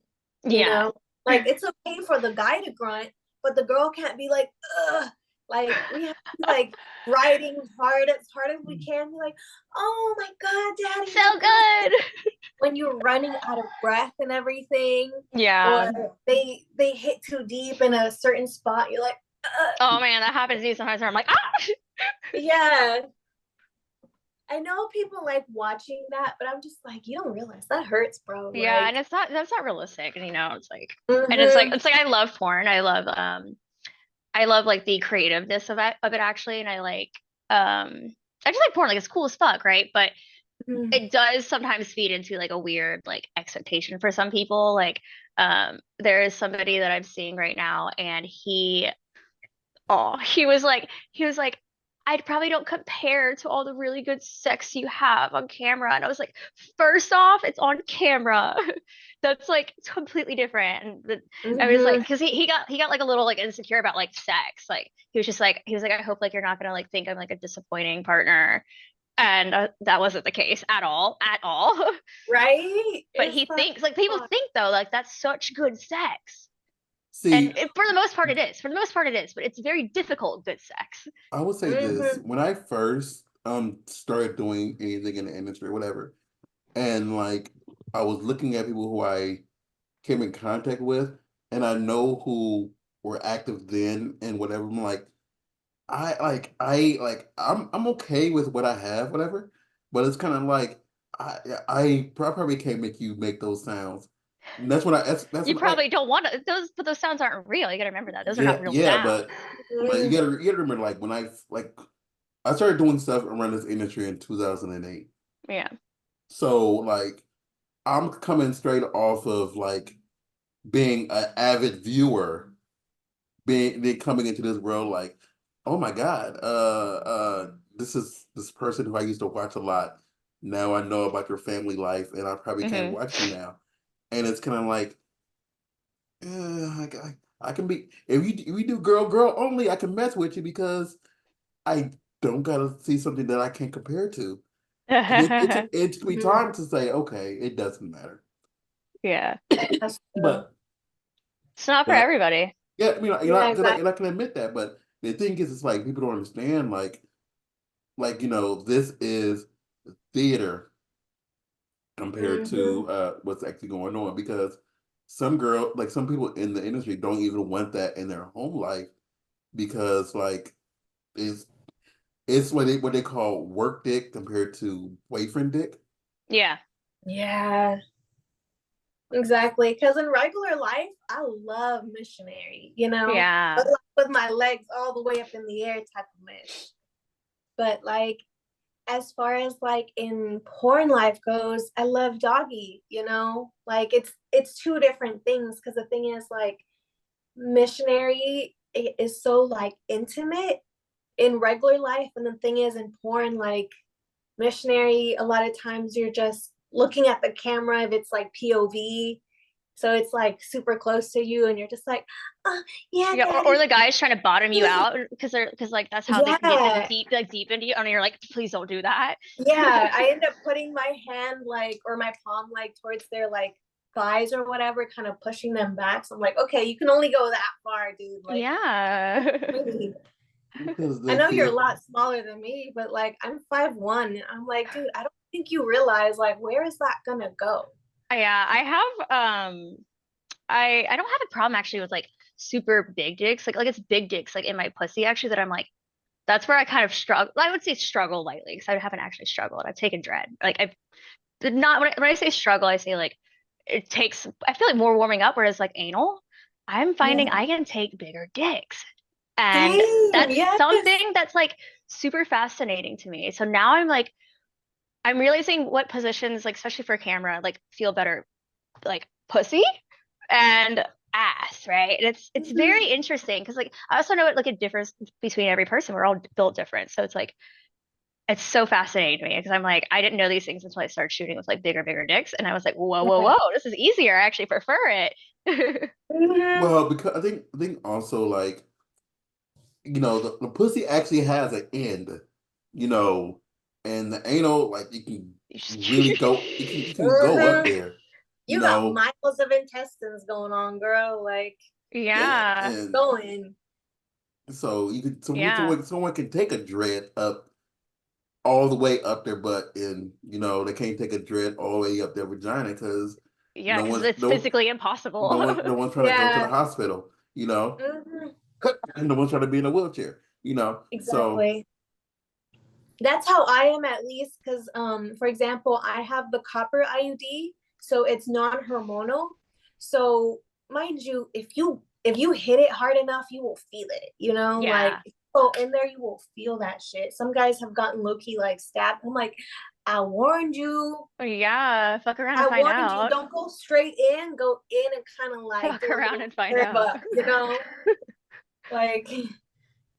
You Yeah. know, like it's okay for the guy to grunt, but the girl can't be like, ugh. Like we have to be like riding hard as we can. Be like, oh my god, daddy, So my god. good. When you're running out of breath and everything, Yeah. or they hit too deep in a certain spot, you're like, Oh man, that happens to me sometimes where I'm like, ah. yeah. I know people like watching that, but I'm just like, you don't realize that hurts, bro. Yeah, and Like, it's not that's not realistic, and it's like, and mm-hmm, it's like I love porn. I love like the creativeness of it actually, and I just like porn, like it's cool as fuck, right? But mm-hmm, it does sometimes feed into like a weird like expectation for some people. Like there is somebody that I'm seeing right now, and he was like, I probably don't compare to all the really good sex you have on camera. And I was like, first off, it's on camera. That's like completely different. And I was like, mm-hmm. because he got like a little like insecure about like sex. Like he was like, I hope like you're not gonna like think I'm like a disappointing partner. And that wasn't the case at all. Right? But It's he like, thinks like people think though like that's such good sex. And See, for the most part, it is. For the most part, it is. But it's very difficult good sex. I would say this. mm-hmm, When I first started doing anything in the industry, whatever, and like I was looking at people who I came in contact with, and I know who were active then and whatever. I'm like, I'm okay with what I have, whatever. But it's kind of like I probably can't make you make those sounds. And that's You what I probably don't want to, but those sounds aren't real. You got to remember that. Those are yeah, not real yeah, sounds. but mm-hmm. you gotta remember like when I started doing stuff around this industry in 2008. Yeah. So like I'm coming straight off of like being an avid viewer, being then coming into this world like, oh my God, this is this person who I used to watch a lot. Now I know about your family life and I probably can't Hmm. watch you now. And it's kind of like, I can be if you do girl only, I can mess with you because I don't gotta see something that I can't compare to. And it took me time to say, okay, it doesn't matter. Yeah. That's true. But It's not for but everybody. yeah, I mean, Yeah, and exactly. I can admit that. But the thing is, it's like people don't understand. Like this is theater compared Mm-hmm. to what's actually going on because some people in the industry don't even want that in their home life because like it's it's what they call work dick compared to boyfriend dick. Yeah. Yeah, exactly. Because in regular life, I love missionary, Yeah. but like with my legs all the way up in the air type of mish. But like as far as like in porn life goes, I love doggy. Like it's two different things because the thing is like missionary is so like intimate in regular life, and the thing is in porn, like missionary, a lot of times you're just looking at the camera if it's like POV. So it's like super close to you, and you're just like, yeah, Yeah, or daddy. the guys trying to bottom you out because like that's how they can get Yeah. deep into you, and you're like, please don't do that. Yeah. I end up putting my hand like, or my palm like towards their like thighs or whatever, kind of pushing them back. So I'm like, okay, you can only go that far, dude. Like, Yeah. really. Because I the know you're a kid, lot smaller than me, but like I'm 5'1". I'm like, dude, I don't think you realize like where is that gonna go? Yeah, I don't have a problem actually with like super big dicks. Like it's big dicks like in my pussy actually that I'm like that's where I kind of struggle. I would say struggle lightly because I haven't actually struggled. I've taken dread. Like I've did not when I say struggle, I say like it takes I feel like more warming up, whereas like anal, I'm finding Yeah. I can take bigger dicks. And Same. that's Yes. something that's like super fascinating to me. So now I'm realizing what positions, like especially for camera, like feel better, like pussy and ass, right? And it's Mhm. very interesting because like I also know it like it differs between every person. We're all built different. So it's like it's so fascinating to me because I'm like, I didn't know these things until I started shooting with like bigger dicks, and I was like, whoa, whoa, Yeah. whoa, this is easier. I actually prefer it. Mhm. Well, because I think also like the pussy actually has an end, you know, and the anal like it can really go it can go up Mhm. there, you You got know, miles of intestines going on, girl. Like, and Yeah, and going. so you can yeah, someone can take a dread up all the way up their butt, and they can't take a dread all the way up their vagina because yeah, no because one's it's physically impossible. no one's trying to go to the Yeah. hospital, Mhm. and no one's trying to be in a wheelchair, so. Exactly. That's how I am, at least, because for example, I have the copper IUD, so it's non-hormonal. So mind you, if you hit it hard enough, you will feel it, like Yeah, oh, in there you will feel that shit. Some guys have gotten low-key like stabbed. I'm like, I warned you. yeah, fuck around and I find warned you, out. don't go straight in, go in and kind of like Fuck do a around little and find curve out. up. Like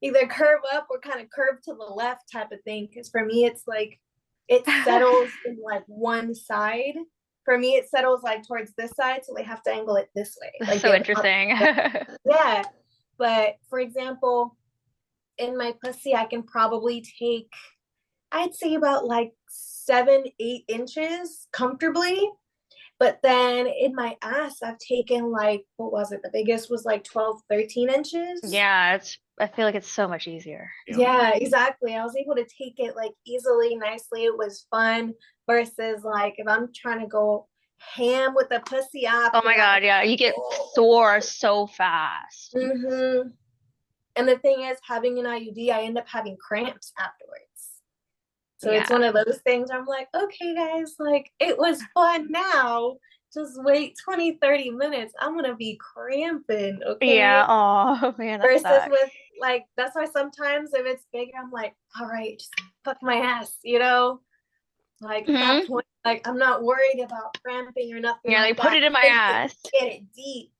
either curve up or kind of curve to the left type of thing. Because for me, it's like it settles in like one side. For me, it settles like towards this side, so they have to angle it this way, like So the other interesting. opposite. Yeah. But for example, in my pussy, I can probably take, I'd say about like 7, 8 inches comfortably. But then in my ass, I've taken like, what was it? The biggest was like 12, 13 inches. Yeah, I feel like it's so much easier. Yeah, exactly. I was able to take it like easily, nicely. It was fun versus like if I'm trying to go ham with the pussy, I Oh be my like, God, yeah, you get oh. sore so fast. Mm-hmm. And the thing is, having an IUD, I end up having cramps afterwards. So it's one Yeah. of those things where I'm like, okay, guys, like it was fun now. Just wait 20, 30 minutes. I'm going to be cramping, okay? Yeah. Oh man, that Versus sucks. with like, that's why sometimes if it's bigger, I'm like, all right, just fuck my ass. Like at that Hmm. point, like I'm not worried about cramping or nothing Yeah, like like put that. it in my ass. Get it deep.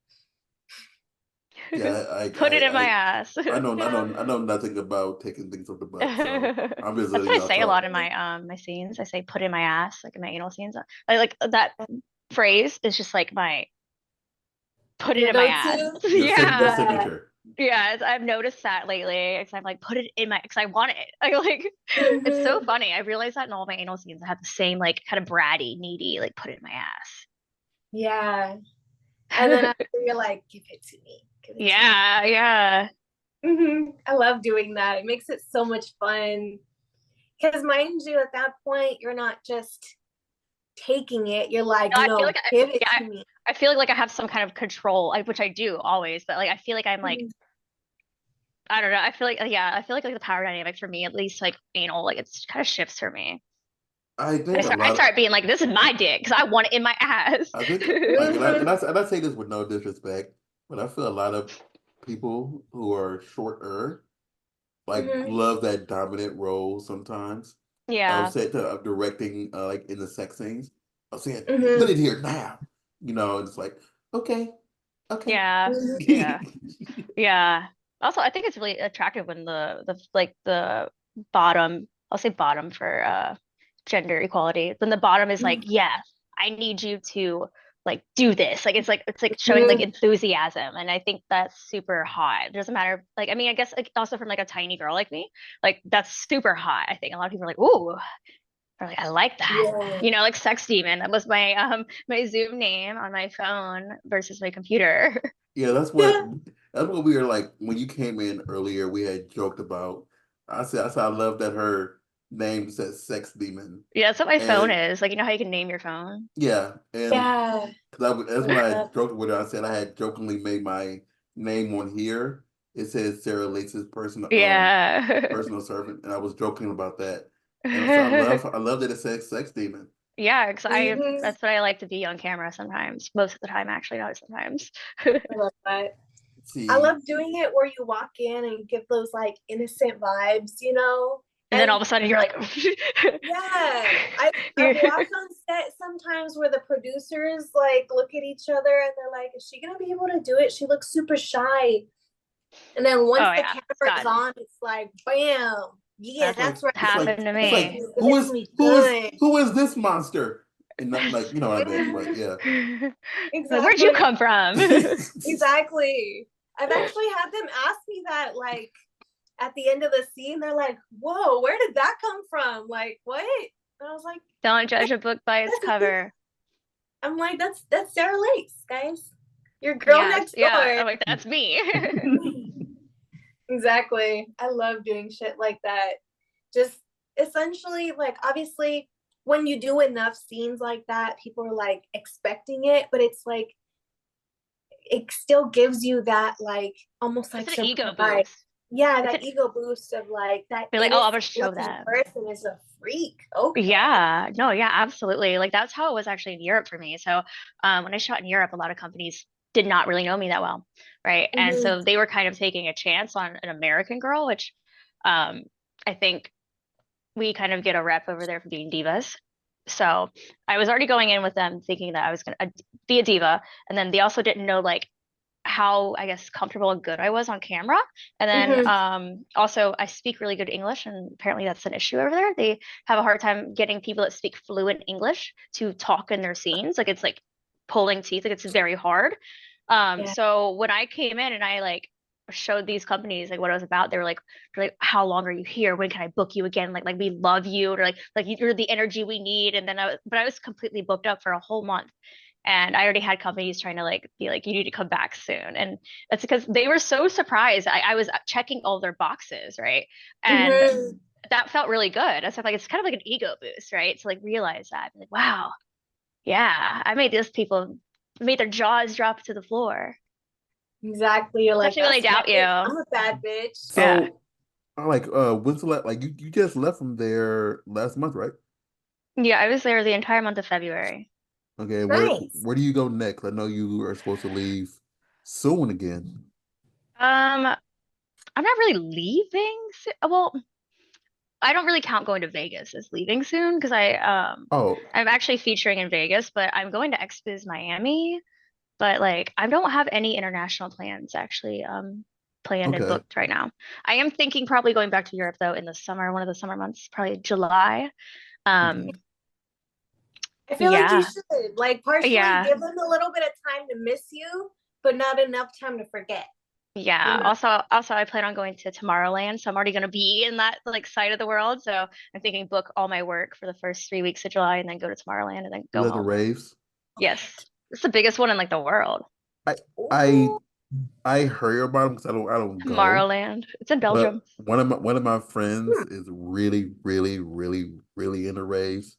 Yeah, Put it in my ass. Yeah. I know nothing about taking things up the butt, so I'm just That's letting what I y'all say a lot talk. in my scenes. I say put in my ass, like in my anal scenes. Like that phrase is just like my put it Your in my ass. go-to? Your Yeah. Yeah. signature. Yeah, I've noticed that lately. Because I'm like, put it in my, because I want it. I like, it's so Mm-hmm. funny. I realized that in all my anal scenes, I have the same like kind of bratty, needy, like put it in my Yeah. And then ass. after you're like, give it to me. Give it to me. Yeah, yeah. I love doing that. It makes it so much fun. Because mind you, at that point, you're not just taking it. You're like, No, I feel like give it yeah, to me. I feel like I have some kind of control, which I do always, but like I feel like I'm like Mhm. I don't know. I feel like yeah, I feel like the power dynamic for me, at least like anal, like it's kind of shifts for me. I think a I lot. start being like, this is my dick because I want it in my ass. I think like, Mhm. and I say this with no disrespect, but I feel a lot of people who are shorter like Mhm. love that dominant role sometimes. Of Yeah. say of directing like in the sex scenes. Of saying, put Mhm. it here now. It's like, okay, okay. Yeah. Yeah. Yeah. Also, I think it's really attractive when the like the bottom, I'll say bottom for gender equality. When the bottom is like, yeah, I need you to like do this. Like it's like showing like Mhm. enthusiasm. And I think that's super hot. It doesn't matter. Like, I mean, I guess like also from like a tiny girl like me, like that's super hot. I think a lot of people are like, ooh, or like I like that. Yeah. Like sex demon. That was my Zoom name on my phone versus my computer. Yeah, Yeah. that's what we were like when you came in earlier. We had joked about. I said I love that her name says sex demon, Yeah, that's what my phone and is. Like, you know how you can name your phone? yeah, and Yeah. that's when I Uh, had joked with her. I said I had jokingly made my name on here. It says Sarah Lace's Yeah. personal servant, and I was joking about that. And I said Yeah, I love that it says sex demon. because mhm. that's what I like to be on camera sometimes. Most of the time, actually, not sometimes. I love that. I See, love doing it where you walk in and give those like innocent vibes. And then all And of a sudden you're like, yeah, I've you're- walked on set sometimes where the producers like look at each other and they're like, is she gonna be able to do it? She looks super shy. And then once oh the yeah, camera is Scott. on, it's like bam. Yeah, That's It's what like that's right. it's like happened to it's Give it to like me. me. Give it to me good. who is this monster? And not like like that, but yeah. Like, where'd you Exactly. come from? Exactly. I've actually had them ask me that, like, at the end of the scene. They're like, "Whoa, where did that come from? Like, what?" And I was like, Don't judge a book by its cover. "I'm like, that's Sarah Lakes, guys. Your girl Yes, next yeah. door." I'm like, that's me. Exactly. I love doing shit like that. Just essentially, like, obviously, when you do enough scenes like that, people are like expecting it, but it's like it still gives you that, like, almost It's like an ego surprise. boost. Yeah, It's that an ego boost of like that Be like, oh, I'm innocent gonna show looking that. person is a freak. Okay. Yeah, no, yeah, absolutely. Like that's how it was actually in Europe for me. So, when I shot in Europe, a lot of companies did not really know me that well, right? And Mm-hmm. so they were kind of taking a chance on an American girl, which, um, I think we kind of get a rep over there for being divas. So I was already going in with them thinking that I was gonna be a diva, and then they also didn't know like how I guess comfortable and good I was on camera. And then Mm-hmm. also I speak really good English, and apparently that's an issue over there. They have a hard time getting people that speak fluent English to talk in their scenes. Like it's like pulling teeth, like it's very hard. Yeah. So when I came in and I like showed these companies like what I was about, they're like, how long are you here? When can I book you again? Like we love you, or like you're the energy we need. And then but I was completely booked up for a whole month. And I already had companies trying to like be like, you need to come back soon. And that's because they were so surprised. I was checking all their boxes, right? And Mm-hmm. that felt really good. I was like, it's kind of like an ego boost, right? To like realize that. Like, wow, yeah, I made these people made their jaws drop to the floor. Exactly. You're like, Especially when they that's doubt right. you. I'm a bad bitch. Yeah. So like when's the like you just left from there last month, right? Yeah, I was there the entire month of February. Okay, Nice. where do you go next? I know you are supposed to leave soon again. Um, I'm not really leaving. Well, I don't really count going to Vegas as leaving soon because Oh, I'm actually featuring in Vegas, but I'm going to Expos Miami. But like I don't have any international plans actually planned and okay. booked right now. I am thinking probably going back to Europe though in the summer, one of the summer months, probably July. Okay. Um, I feel like you yeah, should, like, partially yeah, give them a little bit of time to miss you, but not enough time to forget, you yeah. know? Also, I plan on going to Tomorrowland, so I'm already going to be in that like side of the world. So I'm thinking book all my work for the first 3 weeks of July, and then go to Tomorrowland, and then Is go that the home. raves? Yes, it's the biggest one in like the world. I Ooh. I I heard about them because I don't go. Tomorrowland. It's in But Belgium. one of my friends is really, really, really, really into raves,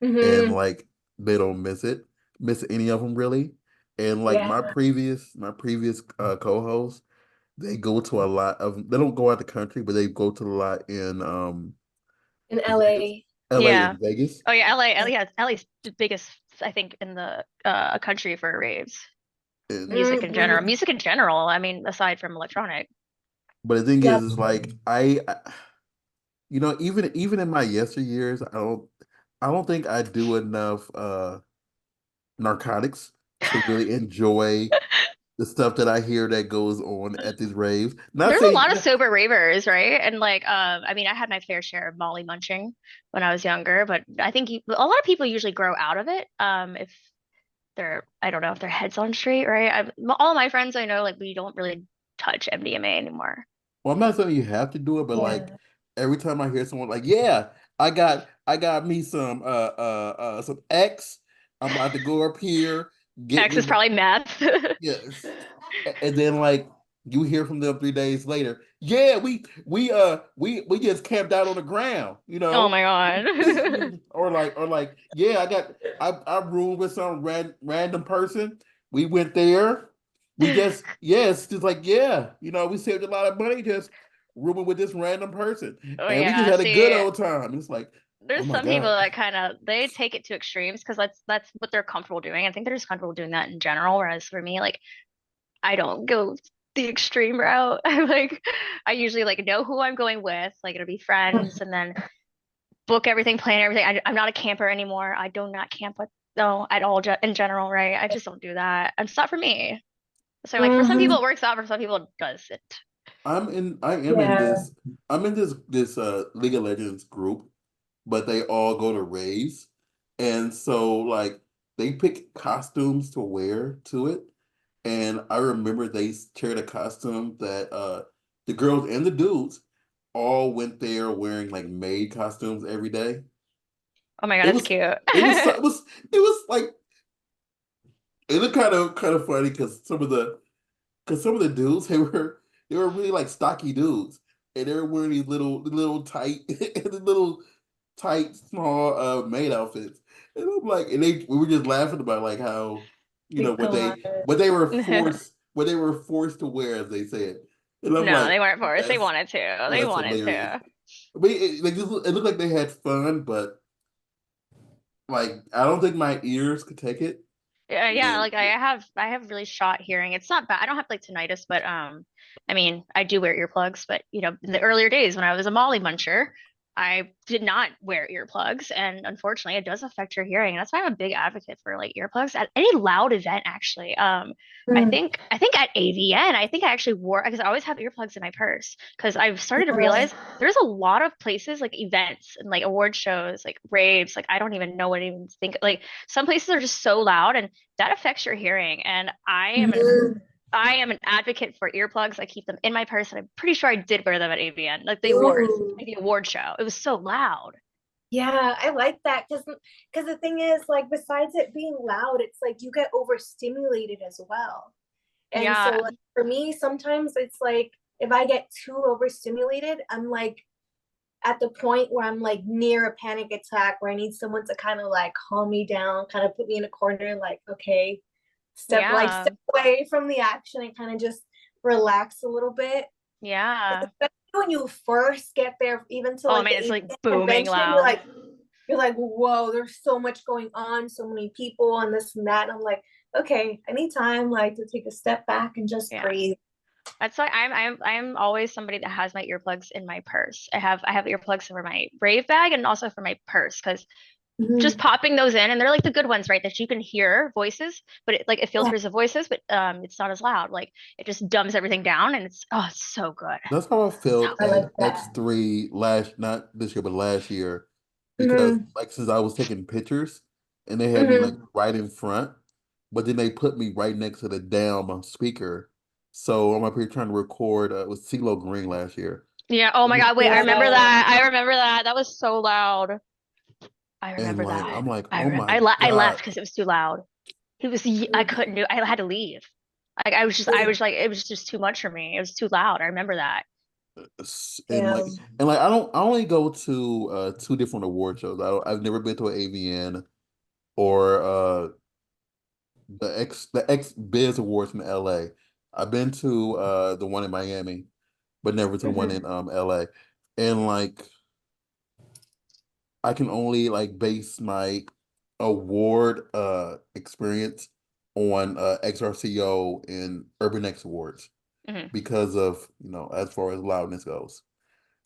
and Mm-hmm. like they don't miss any of them really. And like Yeah. my previous co-hosts, they go to a lot of. They don't go out the country, but they go to a lot in In Vegas, LA. LA, Yeah. and Vegas. Oh yeah, yeah, LA's the biggest, I think, in the country for raves. And Mm-hmm. Music in general. I mean, aside from electronic. but the thing Yep. is like even in my yesteryears, I don't think I do enough narcotics to really enjoy the stuff that I hear that goes on at these raves. Not There's a saying lot of sober ravers, right? And like, I mean, I had my fair share of Molly munching when I was younger, but I think a lot of people usually grow out of it. If I don't know if their head's on straight, right? All my friends I know, like, we don't really touch MDMA anymore. well, I'm not saying you have to do it, but like Yeah. every time I hear someone like, yeah, I got me some X. I'm about to go up here, get X is this. probably meth. Yes. And then like you hear from them 3 days later, yeah, we just camped out on the ground, Oh my God. or like, yeah, I roomed with some random person. We went there. We just yes, just like yeah, we saved a lot of money just rooming with this random person. Oh And we just yeah, had a good see, old time. It's like, oh there's my some people God. that kind of they take it to extremes because that's what they're comfortable doing. I think they're just comfortable doing that in general. Whereas for me, like I don't go the extreme route. I usually like know who I'm going with, like it'll be friends, and then book everything, plan everything. I'm not a camper anymore. I do not camp with no at all in general, right? I just don't do that. It's not for me. So like for some Mm-hmm. people it works out, for some people it doesn't. I am in Yeah. this League of Legends group, but they all go to raves. And so like they pick costumes to wear to it. And I remember they shared a costume that the girls and the dudes all went there wearing like maid costumes every day. Oh my God, It that's was cute. it was like it looked kind of funny because some of the dudes they were really like stocky dudes, and they were wearing these little tight little tight small maid outfits, and I'm like, and they we were just laughing about like how Like, come on. what they were forced to wear, as they said, and I'm No, like, they weren't forced. They that's wanted to. They that's wanted hilarious. to. I mean, it looked like they had fun, but like I don't think my ears could take it. Yeah, And like I have really shot hearing. It's not bad. I don't have like tinnitus, but I mean, I do wear earplugs, but you know, in the earlier days when I was a Molly muncher, I did not wear earplugs, and unfortunately, it does affect your hearing. And that's why I'm a big advocate for like earplugs at any loud event actually. Mm. I think at AVN, I think I actually wore because I always have earplugs in my purse because I've started to realize there's a lot of places like events and like award shows, like raves, like I don't even know what to even think like some places are just so loud and that affects your hearing. And Mhm. I am an advocate for earplugs. I keep them in my purse, and I'm pretty sure I did wear them at AVN, like the awards, Ooh. like the award show. It was so loud. Yeah, I like that because the thing is, like, besides it being loud, it's like you get overstimulated as well. And so, Yeah, like, for me, sometimes it's like if I get too overstimulated, I'm like at the point where I'm like near a panic attack where I need someone to kind of like calm me down, kind of put me in a corner, like, okay, yeah, step away from the action and kind of just relax a little bit. yeah. Especially when you first get there, even to Oh like man, the it's like ABN booming convention, loud. you're like, whoa, there's so much going on, so many people and this and that. And I'm like, okay, I need time like to take a step back and just Yeah. breathe. That's why I'm always somebody that has my earplugs in my purse. I have earplugs for my Brave bag and also for my purse because just Mhm. popping those in and they're like the good ones, right? That you can hear voices, but it Yeah, filters the voices, but it's not as loud. Like it just dumbs everything down and it's so good. that's how I So felt I like at that. X3 last, not this year, but last year, because Hmm. like since I was taking pictures and they had me like Hmm. right in front, but then they put me right next to the damn speaker. So I'm up here trying to record with CeeLo Green last year. yeah, oh my God, wait, I remember Yeah. that. I remember that. That was so loud. I And remember like that. I'm like, oh my I left God. because it was too loud. I couldn't do I had to leave. Like I was like it was just too much for me. It was too loud. I remember that. Damn. And like I only go to two different award shows. I've never been to an AVN or the X Biz Awards in LA. I've been to the one in Miami, but never to the one Hmm. in LA. And like I can only like base my award experience on XRCO and Urban X Awards Hmm. because of, you know, as far as loudness goes.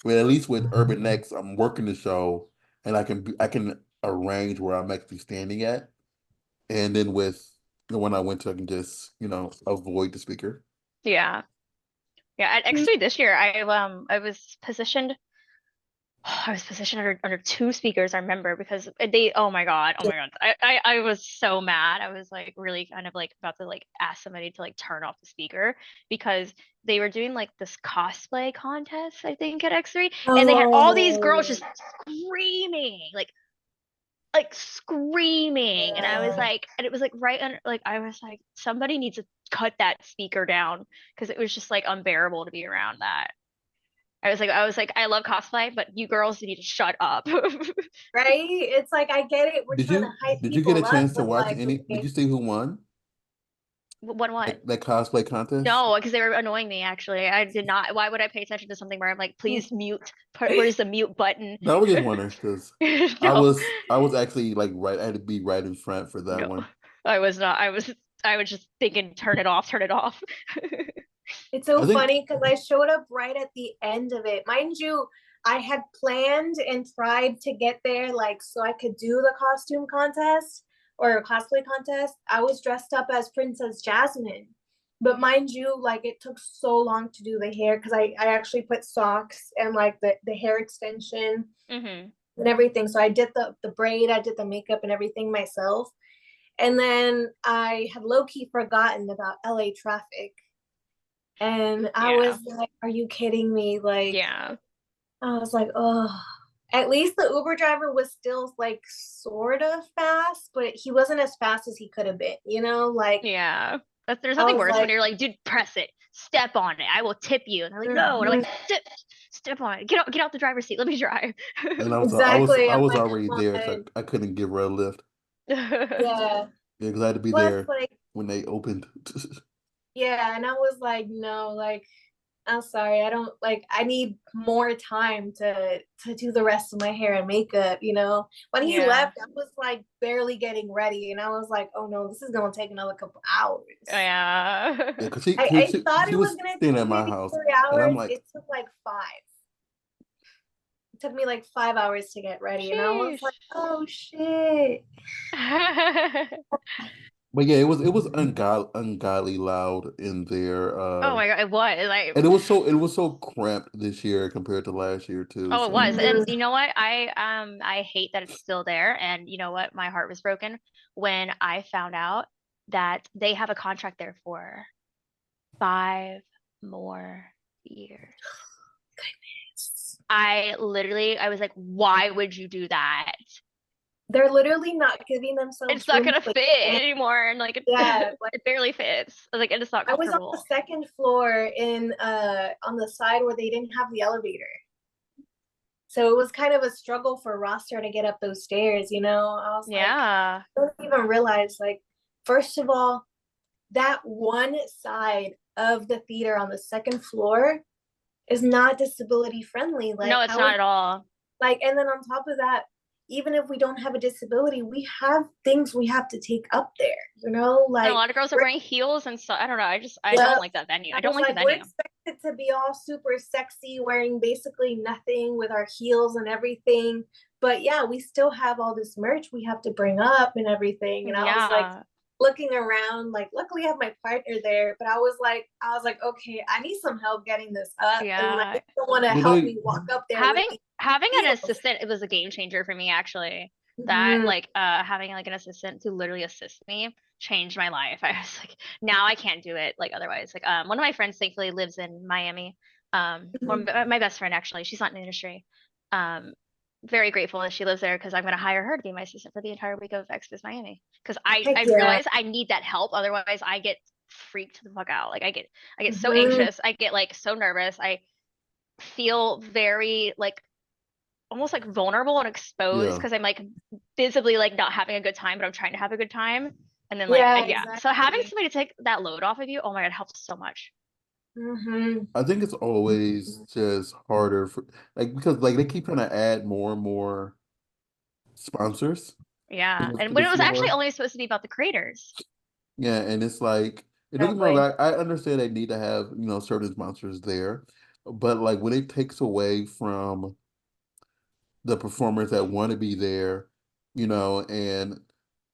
I mean, at least with Urban X, I'm working the show and I can arrange where I'm actually standing at. And then with the one I went to, I can just, you know, avoid the speaker. Yeah. Yeah. At X3 this year, I was positioned under two speakers, I remember, because oh my God. I was so mad. I was like really kind of like about to like ask somebody to like turn off the speaker because they were doing like this cosplay contest, I think, at X3, and they had all these girls Oh, just screaming, like screaming. And I was yeah. like, and it was like right under, like, I was like, somebody needs to cut that speaker down because it was just like unbearable to be around that. I was like, I love cosplay, but you girls need to shut up. Right? It's like I get it. We're trying to hype Did you get a people up, chance to but watch like, any did okay. you see who won One what? that cosplay contest? No, because they were annoying me actually. I did not. Why would I pay attention to something where I'm like, please mute? Where's the mute button? No, I was just wondering because No, I was actually like right I had to be right in front for that no, one. I was not. I was just thinking, turn it off, turn it off. It's so I think funny because I showed up right at the end of it. Mind you, I had planned and tried to get there like so I could do the costume contest or cosplay contest. I was dressed up as Princess Jasmine. But mind you, like it took so long to do the hair because I actually put socks and like the hair extension Mm-hmm. and everything. So I did the braid, I did the makeup and everything myself. And then I had low key forgotten about LA traffic. And I Yeah. was like, are you kidding me? Like, Yeah. I was like, oh, at least the Uber driver was still like sort of fast, but he wasn't as fast as he could have been, you know? Like, Yeah. There's I nothing was worse when like, you're like, dude, press it. Step on it. I will tip you. And they're like, no. And I'm mhm, like, step on it. Get out the driver's seat. Let me drive. And exactly. I I'm was like, already come there, so on. I couldn't give her a lift. Yeah. Yeah, because I had to be Plus, there like, when they opened. yeah. And I was like, no, like, I'm sorry, I don't like I need more time to do the rest of my hair and makeup, you know. When he Yeah. left, I was like barely getting ready and I was like, oh no, this is gonna take another couple hours. Yeah. Yeah, because I thought she it was was gonna staying take at my maybe house, three and I'm hours. like, It took like 5. It took me like 5 hours to get ready, and I was like, Sheesh. oh shit. but yeah, it was ungodly loud in there, Oh my God, it was like, and it was so cramped this year compared to last year too. oh, it So was. And Mhm. you know what? I hate that it's still there. And you know what? My heart was broken when I found out that they have a contract there for 5 more years. I was like, why would you do that? They're literally not giving It's themselves not room gonna to fit expand. anymore, and like Yeah, it barely fits. Like, and it's not I was on the comfortable. second floor in on the side where they didn't have the elevator. So it was kind of a struggle for roster to get up those stairs, you know. I was like, Yeah, I don't even realize like first of all, that one side of the theater on the second floor is not disability friendly. no, Like it's how would not at all. like and then on top of that, even if we don't have a disability, we have things we have to take up there, you know? And a Like lot of girls are we're wearing heels and stuff. I don't know. I don't yeah, like that venue. I I don't was like the like, we're venue. expected to be all super sexy, wearing basically nothing with our heels and everything. But yeah, we still have all this merch we have to bring up and everything. And I was like Yeah, looking around, like luckily I have my partner there, but I was like, okay, I need some help getting this up. And then I yeah. need someone to but help they me walk up there with having the having an heels. assistant, it was a game changer for me actually. That Mhm. like having like an assistant to literally assist me changed my life. I was like, now I can't do it like otherwise. Like one of my friends thankfully lives in Miami. One my best friend actually, she's not in the industry. Um very grateful that she lives there because I'm gonna hire her to be my assistant for the entire week of Exodus Miami. Because Heck I yeah. realize I need that help. Otherwise I get freaked the fuck out. Like I get so Mhm. anxious. I get like so nervous. I feel very like almost like vulnerable and exposed yeah. because I'm like visibly like not having a good time, but I'm trying to have a good time. And then like Yeah, yeah. So having exactly. somebody to take that load off of you, oh my God, helps so much. Hmm. I think it's always just harder for like because like they keep trying to add more and more sponsors Yeah. to And the when it was actually floor. only supposed to be about the creators. Yeah, and it's like, and don't get me wrong, Exactly. I understand they need to have, certain sponsors there, but like when it takes away from the performers that want to be there, and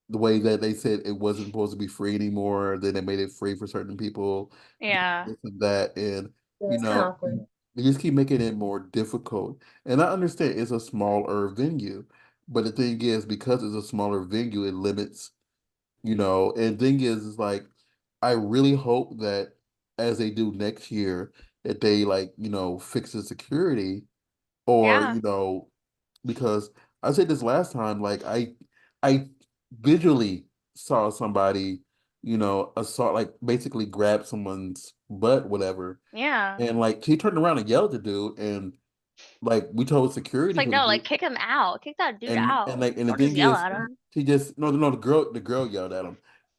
the way that they said it wasn't supposed to be free anymore, then they made it free for certain people, Yeah. this and that, and Yeah, you it's kind of know, awkward. they just keep making it more difficult. And I understand it's a smaller venue, but the thing is, because it's a smaller venue, it limits, and thing is like I really hope that as they do next year, that they like, fix the security or, Yeah. because I said this last time, like I visually saw somebody, assault like basically grab someone's butt, whatever. Yeah. And like he turned around and yelled at the dude and like we told It's security like who the no, like dude kick him out. Kick that dude and out. like and the Don't just thing yell is at him. she just no, the girl yelled at him.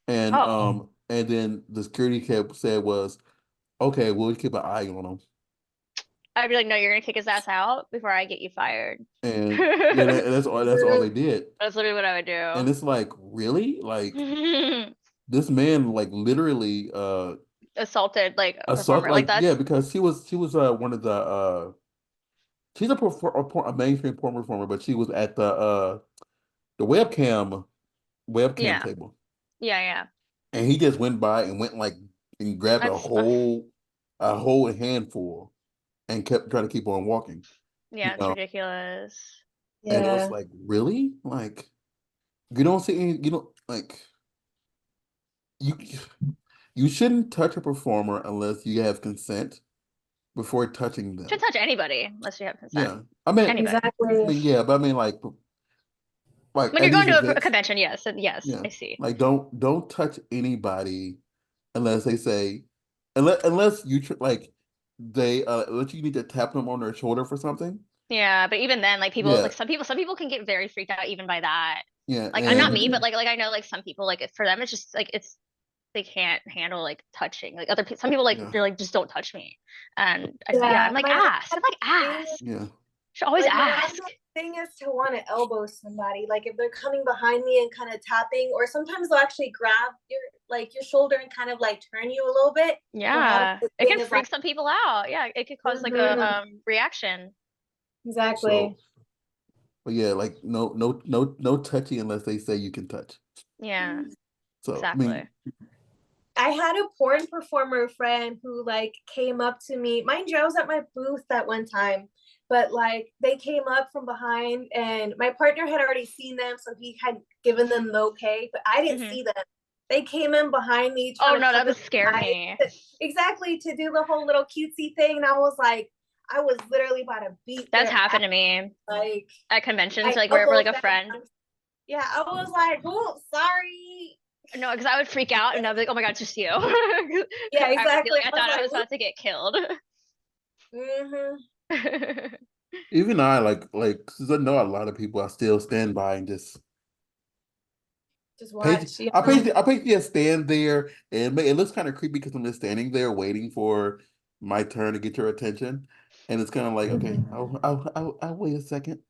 Oh. And then the security kept said was, okay, we'll keep an eye on him. I'd be like, no, you're gonna kick his ass out before I get you fired. And yeah, that's all they did. That's literally what I would And do. it's like, really? Like this man like literally Assaulted like a assault performer. Like like yeah, that's because she was one of the she's a mainstream porn performer, but she was at the webcam yeah. table. Yeah, yeah. And he just went by and went like and grabbed That's a whole handful and kept trying to keep on walking. You yeah, it's know, ridiculous. and it was Yeah. like, really? Like you don't see any, you don't like you you shouldn't touch a performer unless you have consent before touching them. Shouldn't touch anybody unless you have consent. Yeah. Anybody. I Exactly. mean, yeah, but I mean like When at you're going these to a events, convention, yes, yes, yeah. I see. Like don't touch anybody unless they say unless you like they unless you need to tap them on their shoulder for something. Yeah, but even then, like people, Yeah. like some people can get very freaked out even by that. Yeah, Like, I'm not me, but like I know like some people like for them it's just like it's they can't handle like touching. Like other people, some people like yeah, they're like just don't touch me, and yeah, Yeah. I'm like My ask. I'm automatic like thing, ask. yeah, Should always like my ask. automatic thing is to want to elbow somebody. Like if they're coming behind me and kind of tapping, or sometimes they'll actually grab your shoulder and kind of like turn you a little bit. So my Yeah, automatic it thing can is freak like, some people out. Yeah, it could cause like a mhm, reaction. so exactly. but yeah, like no touching unless they say you can touch. Yeah, So I mean, exactly. I had a porn performer friend who like came up to me. Mind you, I was at my booth that one time, but like they came up from behind and my partner had already seen them, so he had given them the okay, but I didn't Hmm. see them. They came in behind me Oh trying to no, that cover would scare my eyes. me. Exactly, to do the whole little cutesy thing. And I was like, I was literally about to beat That's their ass. happened to me Like at conventions, I like wherever like elbowed a them. friend. Yeah, I was like, oh, sorry. No, because I would freak out and I'd be like, oh my God, it's just you. Yeah, I would be exactly. like, I I was thought I was like, about to get killed. mm-hmm. even I like since I know a lot of people, I still stand by and just Just watch. I basically just stand there and it looks kind of creepy because I'm just standing there waiting for my turn to get your attention. And it's kind of like, okay, I'll wait a second.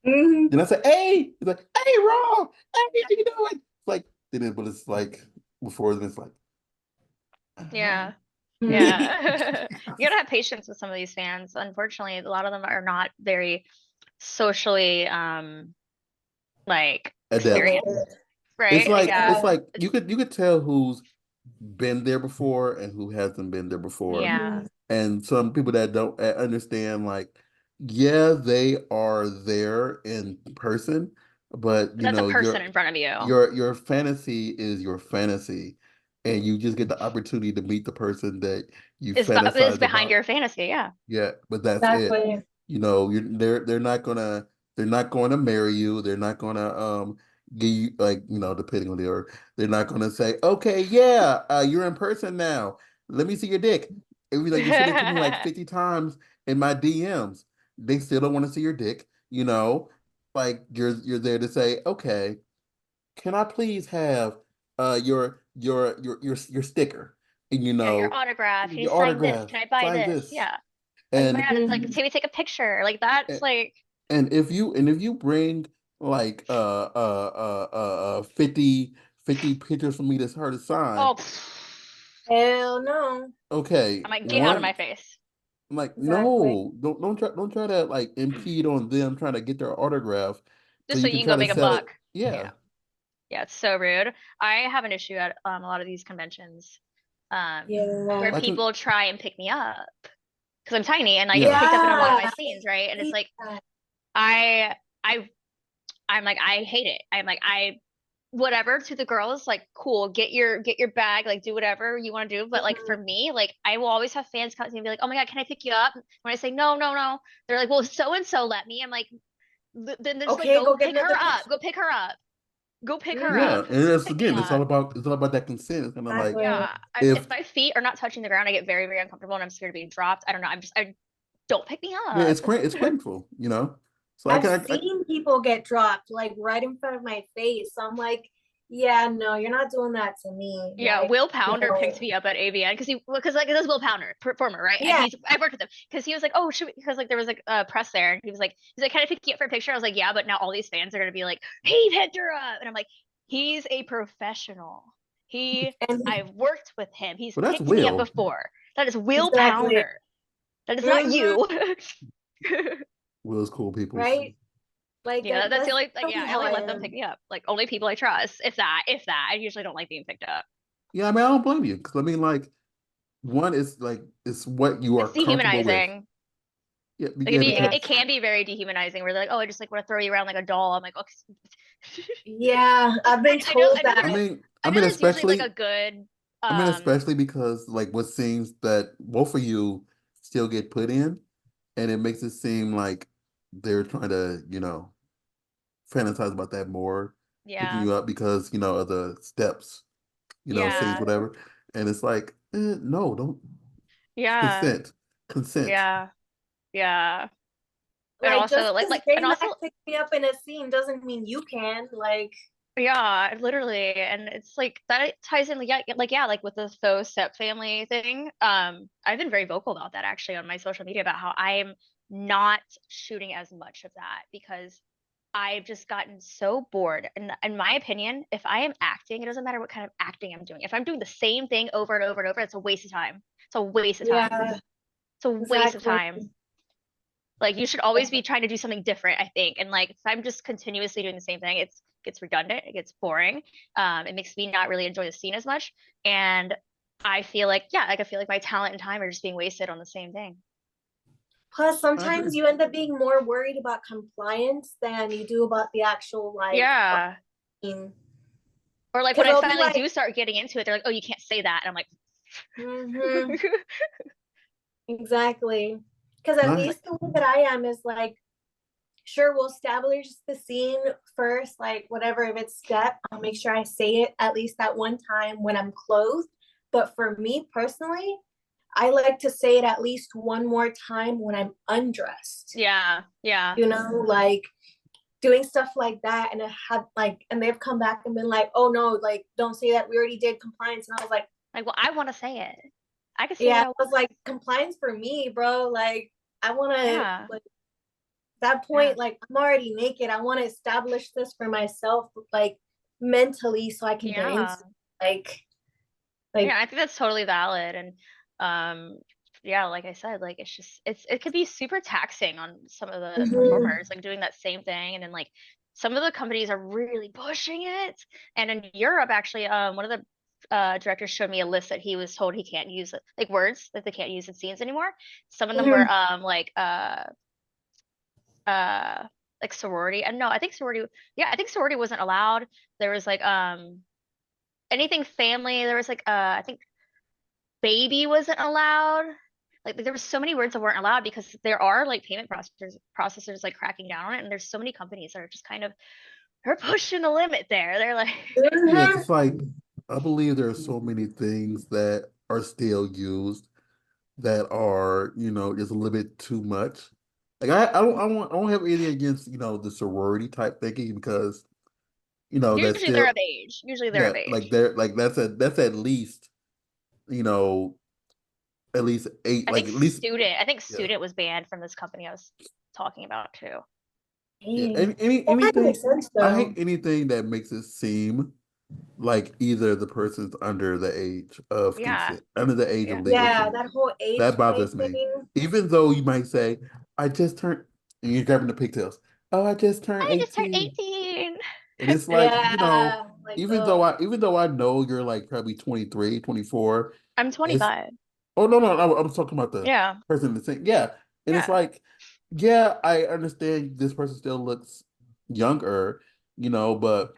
Mm-hmm. Then I say, hey, it's like, hey, Rob, hey, how you doing? It's like, but it's like before then it's like, Yeah. Mm-hmm. Yeah. You gotta have patience with some of these fans. Unfortunately, a lot of them are not very socially like adept. experienced, right? Yeah. You could tell who's been there before and who hasn't been there before. Yeah. And some people that don't understand, like, yeah, they are there in person, but But you that's a know, person in front of you. your fantasy is your fantasy, and you just get the opportunity to meet the person that you Is fantasize behind about. your fantasy, yeah. Yeah, but that's it. Exactly. You know, they're not gonna marry you. They're not gonna give you like, you know, depending on the order, they're not gonna say, okay, yeah, you're in person now. Let me see your dick. It was like they said it to me like 50 times in my DMs. They still don't want to see your dick, you know. Like you're there to say, okay, can I please have your sticker? And you Yeah, your know, autograph. Can you your sign this? autograph, Can I buy sign this? this. Yeah. Like, oh my And God, it's like, Mm-hmm. can we take a picture? Like, that's like, And if you bring like 50 pictures for me that's her to sign, oh, pfft. Hell no. okay, I'm like, get out of one, my face. I'm like, Exactly. no, don't try to like impede on them trying to get their autograph so Just so you you can can try go to make a sell it. buck. Yeah. Yeah. Yeah, it's so rude. I have an issue at a lot of these conventions, where Yeah. Like people try and pick me up because I'm tiny and I get yeah. picked up in a lot of Yeah. my I scenes, right? And it's hate like that. I I I'm like I hate it. I'm like I whatever to the girls, like cool, get your bag, like do whatever you want to do. But like for Mhm. me, like I will always have fans come to me and be like, oh my God, can I pick you up? When I say no, no, no, they're like, well, so and so let me. I'm like, then they're just like, Okay, go go get pick her another up, picture. go pick her up, go pick her Mm-hmm. Yeah. up, And it's pick me again, up. it's all about that consent. It's kind of like Exactly. Yeah, if if my feet are not touching the ground, I get very, very uncomfortable and I'm scared of being dropped. I don't know. I don't pick me yeah, up. it's cringeful, you know. So I've seen people get dropped like right in front of my face. So I'm like, yeah, no, you're not doing that to me. Yeah, Like, Will Pounder picked no. me up at AVN because like this is Will Pounder, performer, right? And Yeah. I worked with him because he was like, oh, should because like there was like a press there, and he's like, can I pick you up for a picture? I was like, yeah, but now all these fans are gonna be like, he picked her up, and I'm like, he's a professional. And I've worked with him. He's well, that's picked me up Will. before. That is Will exactly. Pounder. That is not Mm-hmm. you. Will's cool peoples. Right? Like Yeah, that's the that's only like totally yeah, I how only I let them am. pick me up. Like only people I trust. If that. I usually don't like being picked up. Yeah, I mean, I don't blame you because I mean, like, one is like it's what you are It's comfortable with. dehumanizing. Yeah, Like it, yeah, be, it, Yeah. it because can be very dehumanizing. Where they're like, oh, I just like want to throw you around like a doll. I'm like, oh, Yeah, I've been I know, told that. I I know mean, there's usually like a good, especially because like what scenes that both of you still get put in, and it makes it seem like they're trying to, fantasize about that more, picking yeah, you up because, of the steps, scenes, yeah, whatever. And it's like, no, don't yeah, consent, consent. yeah, yeah, and Like just also because and J also Mac picked me up in a scene doesn't mean you can. Like, yeah, literally, and it's like that ties in, like with the faux step family thing. I've been very vocal about that actually on my social media about how I'm not shooting as much of that because I've just gotten so bored. And in my opinion, if I am acting, it doesn't matter what kind of acting I'm doing. If I'm doing the same thing over and over and over, it's a waste of time. It's a waste of time. yeah, It's a waste of exactly. time. Like you should always be trying to do something different, I think. And like if I'm just continuously doing the same thing, it gets redundant, it gets boring. It makes me not really enjoy the scene as much. And I feel like, yeah, like I feel like my talent and time are just being wasted on the same thing. Plus, I agree. sometimes you end up being more worried about compliance than you do about the actual like Yeah. scene. Or like when Because I they'll be finally like, do start getting into it, they're like, oh, you can't say that. And I'm mm-hmm, like, exactly. Because at I, least the way that I am is like, sure, we'll establish the scene first, like whatever, if it's step, I'll make sure I say it at least that one time when I'm clothed. But for me personally, I like to say it at least one more time when I'm undressed. yeah, yeah. You know, like doing stuff like that, and it had like, and they've come back and been like, "Oh no, like don't say that. We already did compliance." And I was like, Like, well, I want to say it. I can say what "Yeah," I want. I was like, "Compliance for me, bro. Like, I want to Yeah, like that yeah, point. Like, I'm already naked. I want to establish this for myself, like mentally, so I can get into yeah. like, Yeah, like, I think that's totally valid. And yeah, like I said, like it could be super taxing on some of the mhm, performers, like doing that same thing. And then like some of the companies are really pushing it. And in Europe, actually, one of the directors showed me a list that he was told he can't use like words that they can't use in scenes anymore. Some of them were mhm, uh like sorority. And no, I think sorority, yeah, I think sorority wasn't allowed. There was like anything family, there was like I think baby wasn't allowed. Like there were so many words that weren't allowed because there are like payment processors like cracking down on it, and there's so many companies that are just kind of they're pushing the limit there. They're like, yeah, mhm. it's like I believe there are so many things that are still used that are, just a little bit too much. Like I don't have anything against, the sorority type thinking because, that's usually they're still of age. Usually they're yeah, of like age. they're like that's at least, you know, at least eight, like at least I think yeah. student was banned from this company I was talking about too. Yeah. Dang. That kind of Anything makes sense I hate though. anything that makes it seem like either the person's under the age of Yeah, consent, under the age of yeah. legal Yeah, consent. that whole age That thing. bothers me. Even though you might say, I just turned, and you're grabbing the pigtails. Oh, I just turned I just turned 18. 18. And it's like, Yeah, like ugh. even though I know you're like probably 23, 24, I'm it's, 25. oh, no, no, I was talking about the Yeah, person that's saying, yeah. And it's yeah, like, yeah, I understand this person still looks younger, but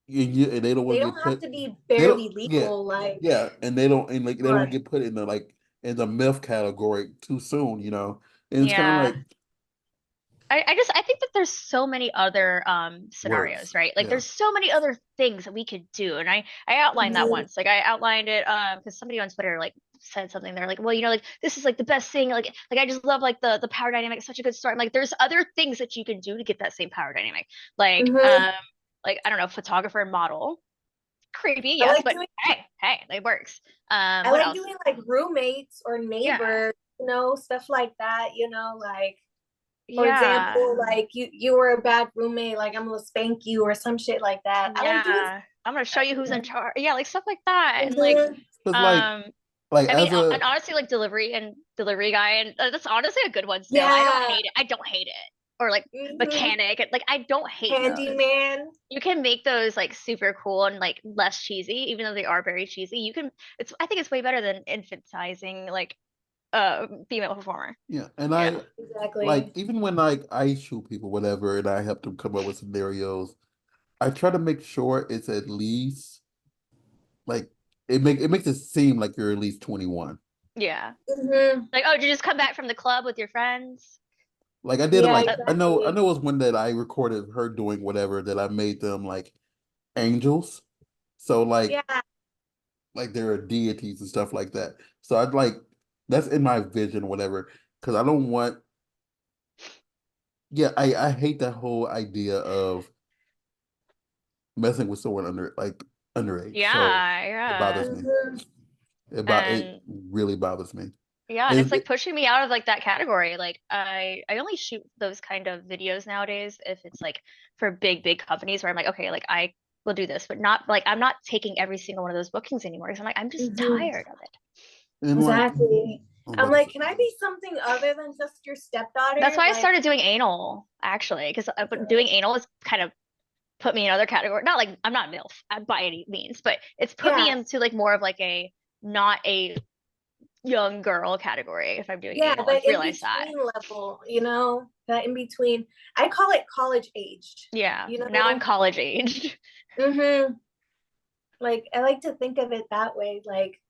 and they don't They want to don't get have put, to be they don't, barely yeah, legal, like, yeah, and they don't, and like they don't or get put in the like in the myth category too soon, and it's kind of yeah. like I think that there's so many other scenarios, works, right? Like yeah, there's so many other things that we could do. And I outlined that mhm, once. Like I outlined it because somebody on Twitter like said something. They're like, well, like this is like the best thing. Like I just love like the power dynamic. It's such a good story. I'm like, there's other things that you can do to get that same power dynamic. mhm. Like I don't know, photographer and model. Creepy, I yes, like but doing hey, it works. I What like else? doing like roommates or Yeah. neighbors, stuff like that, like for Yeah. example, like you were a bad roommate, like I'm gonna spank you or some shit like that. I like doing Yeah. I'm gonna show that, you who's in charge. Yeah, like stuff like that. And like Mhm. because um like I mean as a and honestly like delivery guy and that's honestly a good one still. I don't Yeah, hate it. I don't hate it. or like Mhm. mechanic. Like I don't hate those. Handyman. You can make those like super cool and like less cheesy, even though they are very cheesy. You can I think it's way better than infantizing like a female performer. Yeah, and Yeah. I like Exactly. even when like I shoot people, whatever, and I help them come up with scenarios, I try to make sure it's at least like it makes it seem like you're at least 21. Yeah. Hmm. Like, oh, did you just come back from the club with your friends? Like I did Yeah, like Uh, I exactly. know it was one that I recorded her doing whatever that I made them like angels. So Yeah. like there are deities and stuff like that. So I'd like that's in my vision, whatever, because I don't want yeah, I hate that whole idea of messing with someone like underage. So yeah, it yeah. bothers me. Hmm. It And really bothers me. yeah, and And it's like pushing me out of like that category. Like I only shoot those kind of videos nowadays if it's like for big companies where I'm like, okay, like I will do this, but not like I'm not taking every single one of those bookings anymore because I'm like I'm just Hmm. tired of it. and like Exactly. I'm I'm about to like, say, can I be something other than just your That's stepdaughter? why I Like, started doing anal actually, because doing anal is kind of put me in another category. Not like I'm not MILF by any means, but it's put me yeah, into like more of like a not a young girl category if I'm doing yeah, anal. that I've in realized that. between level, that in between. I call it college aged, Yeah. you Now I'm know? college aged. Hmm. Like, I like to think of it that way. Like,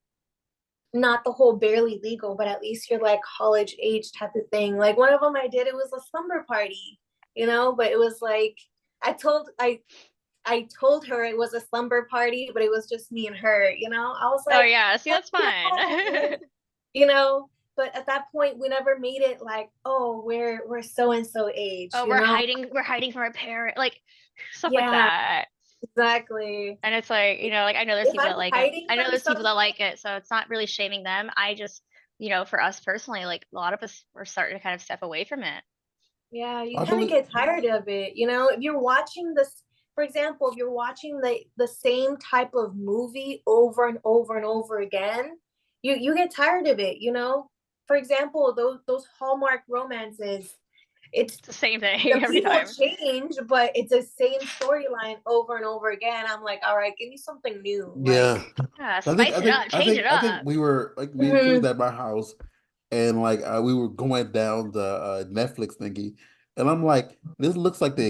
not the whole barely legal, but at least you're like college age type of thing. Like one of them I did, it was a slumber party, but it was like I told her it was a slumber party, but it was just me and her. I was Oh like, yeah, see let's that's go, fun. but at that point we never made it like, oh, we're so and so age, Oh, we're hiding from our parent, like stuff like yeah, that. exactly. And it's like, like I know there's If people I'm that like it. hiding I know from there's people something, that like it, so it's not really shaming them. I just, for us personally, like a lot of us are starting to kind of step away from it. yeah, you I kind of believe get tired of it. If you're watching this, for example, if you're watching the same type of movie over and over and over again, you get tired of it. For example, those Hallmark romances, it's It's the same thing the every people time. change, but it's the same storyline over and over again. I'm like, all right, give me something new. Like, yeah. Yeah, spice it up, change it I think up. we were like she was mhm. at my house and like we were going down the Netflix thingy and I'm like this looks like the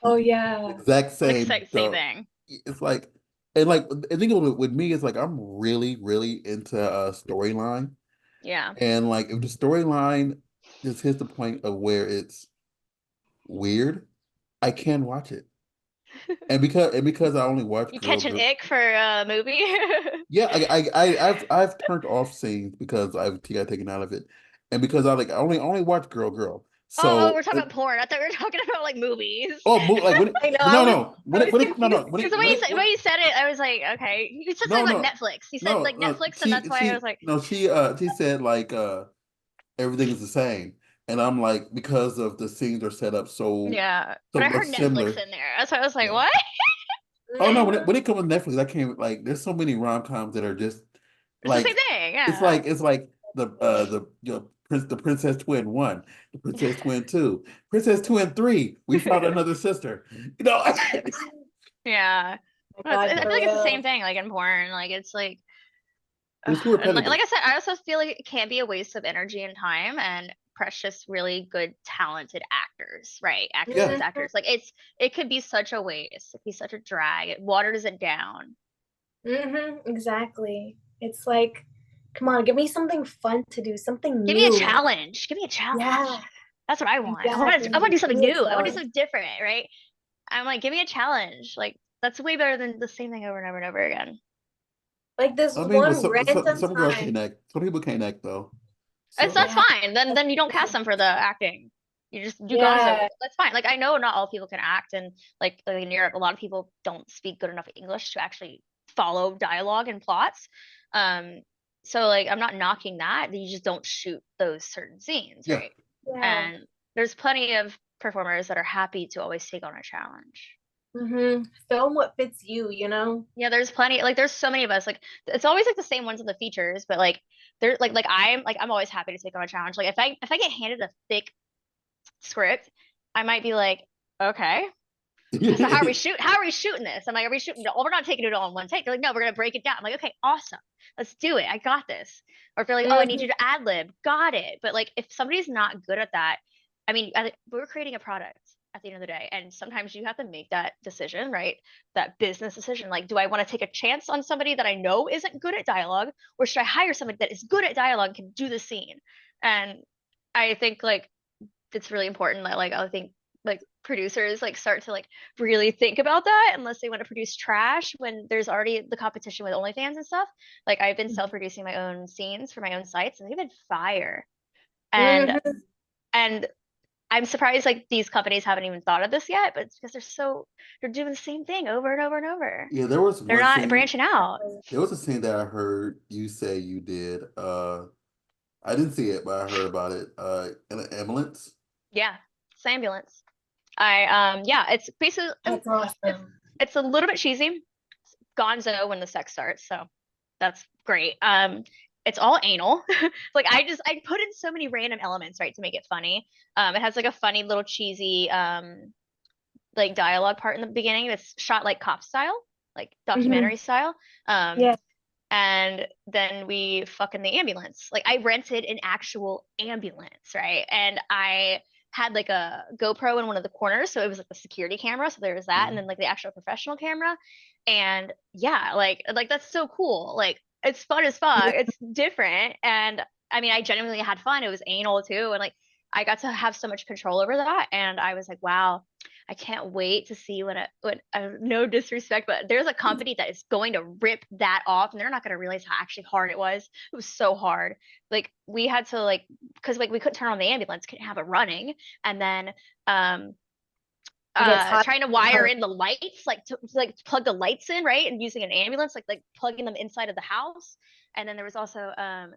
Oh yeah. exact Like same same the thing. it's like and like I think with me it's like I'm really into storyline Yeah. and like if the storyline just hits the point of where it's weird, I can watch it. And because I only watch You catch an girl ick for a movie? yeah, I've turned off scenes because I've got taken out of it, and because I only watch girl. Oh, So we're talking about porn. I thought we were talking about like movies. like when it, I know. no no I was confused. when Because it when it the way you said it, I was like, okay. You said no something about no Netflix. You said like Netflix, and that's why I was like, she said like everything is the same, and I'm like because of the scenes are set up yeah. so But I much heard Netflix similar. in there. That's why I was like, Yeah. what? Oh no, Mhm. when it comes to Netflix, I can't like. There's so many rom-coms that are just It's the same like thing. Yeah. it's like the Princess Twin one, the Princess Twin two, Princess Twin three. We found another sister. Yeah. Oh my No, I God, feel for like it's the same real. thing, like in porn. Like it's like, It's too and like repetitive. I said, I also feel like it can be a waste of energy and time and precious, really good, talented actors, right? Yeah, Actresses, actors. Like it could be such a waste. It could be such a drag. It waters it down. Exactly. It's like, come on, give me something fun to do, something Give me a new. challenge. Give me a Yeah, challenge. That's what I want. I want exactly. to do Give something me a new. I want to do challenge. something different, right? I'm like, give me a challenge. Like that's way better than the same thing over and over and over again. Like this I mean, but one random some girls time. can't act. Some people can't act though. That's So Yeah. fine. Then you don't cast them for the acting. You just do gonzo. Yeah. That's fine. Like I know not all people can act, and like in Europe, a lot of people don't speak good enough English to actually follow dialogue and plots. Um, so like I'm not knocking that. You just don't shoot those certain scenes, yeah, right? Yeah. And there's plenty of performers that are happy to always take on a challenge. Film what fits you. Yeah, there's plenty. Like, there's so many of us. Like, it's always like the same ones in the features, but like, I'm always happy to take on a challenge. Like, if I get handed a thick script, I might be like, okay, so how are we shooting this? I'm like, are we shooting? Oh, we're not taking it all in one take. They're like, no, we're gonna break it down. I'm like, okay, awesome. Let's do it. I got this. Or if they're like, oh, I need Mhm. you to ad lib, got it. But like if somebody's not good at that, I mean, we're creating a product at the end of the day. And sometimes you have to make that decision, right? That business decision. Like, do I want to take a chance on somebody that I know isn't good at dialogue? Or should I hire somebody that is good at dialogue and can do the scene? And I think like it's really important that like I think like producers like start to like really think about that unless they want to produce trash when there's already the competition with OnlyFans and stuff. Like I've been self-producing my own scenes for my own sites and they've been fire. And Mhm. and I'm surprised like these companies haven't even thought of this yet, but it's because they're doing the same thing over and over and over. Yeah, there was They're one not scene. branching out. There was a scene that I heard you say you did. I didn't see it, but I heard about it. In an ambulance. Yeah, it's ambulance. I yeah, it's basically That's it's awesome. it's a little bit cheesy. Gonzo when the sex starts, so that's great. It's all anal. Like I put in so many random elements, right, to make it funny. It has like a funny little cheesy like dialogue part in the beginning. It's shot like cop style, like Mhm. documentary style. Um, Yeah. and then we fuck in the ambulance. Like I rented an actual ambulance, right? And I had like a GoPro in one of the corners, so it was like the security camera. So there was that, and then like the actual professional camera. And yeah, like that's so cool. Like it's fun as fuck. It's different, and I mean, I genuinely had fun. It was anal too, and like I got to have so much control over that, and I was like, wow. I can't wait to see when no disrespect, but there's a company that is going to rip that off and they're not going to realize how actually hard it was. It was so hard. Like we had to like because like we couldn't turn on the ambulance, couldn't have it running, and then um It gets hot. trying to wire in the lights like to like plug the lights in, right, and using an ambulance like plugging them inside of the house. And then there was also it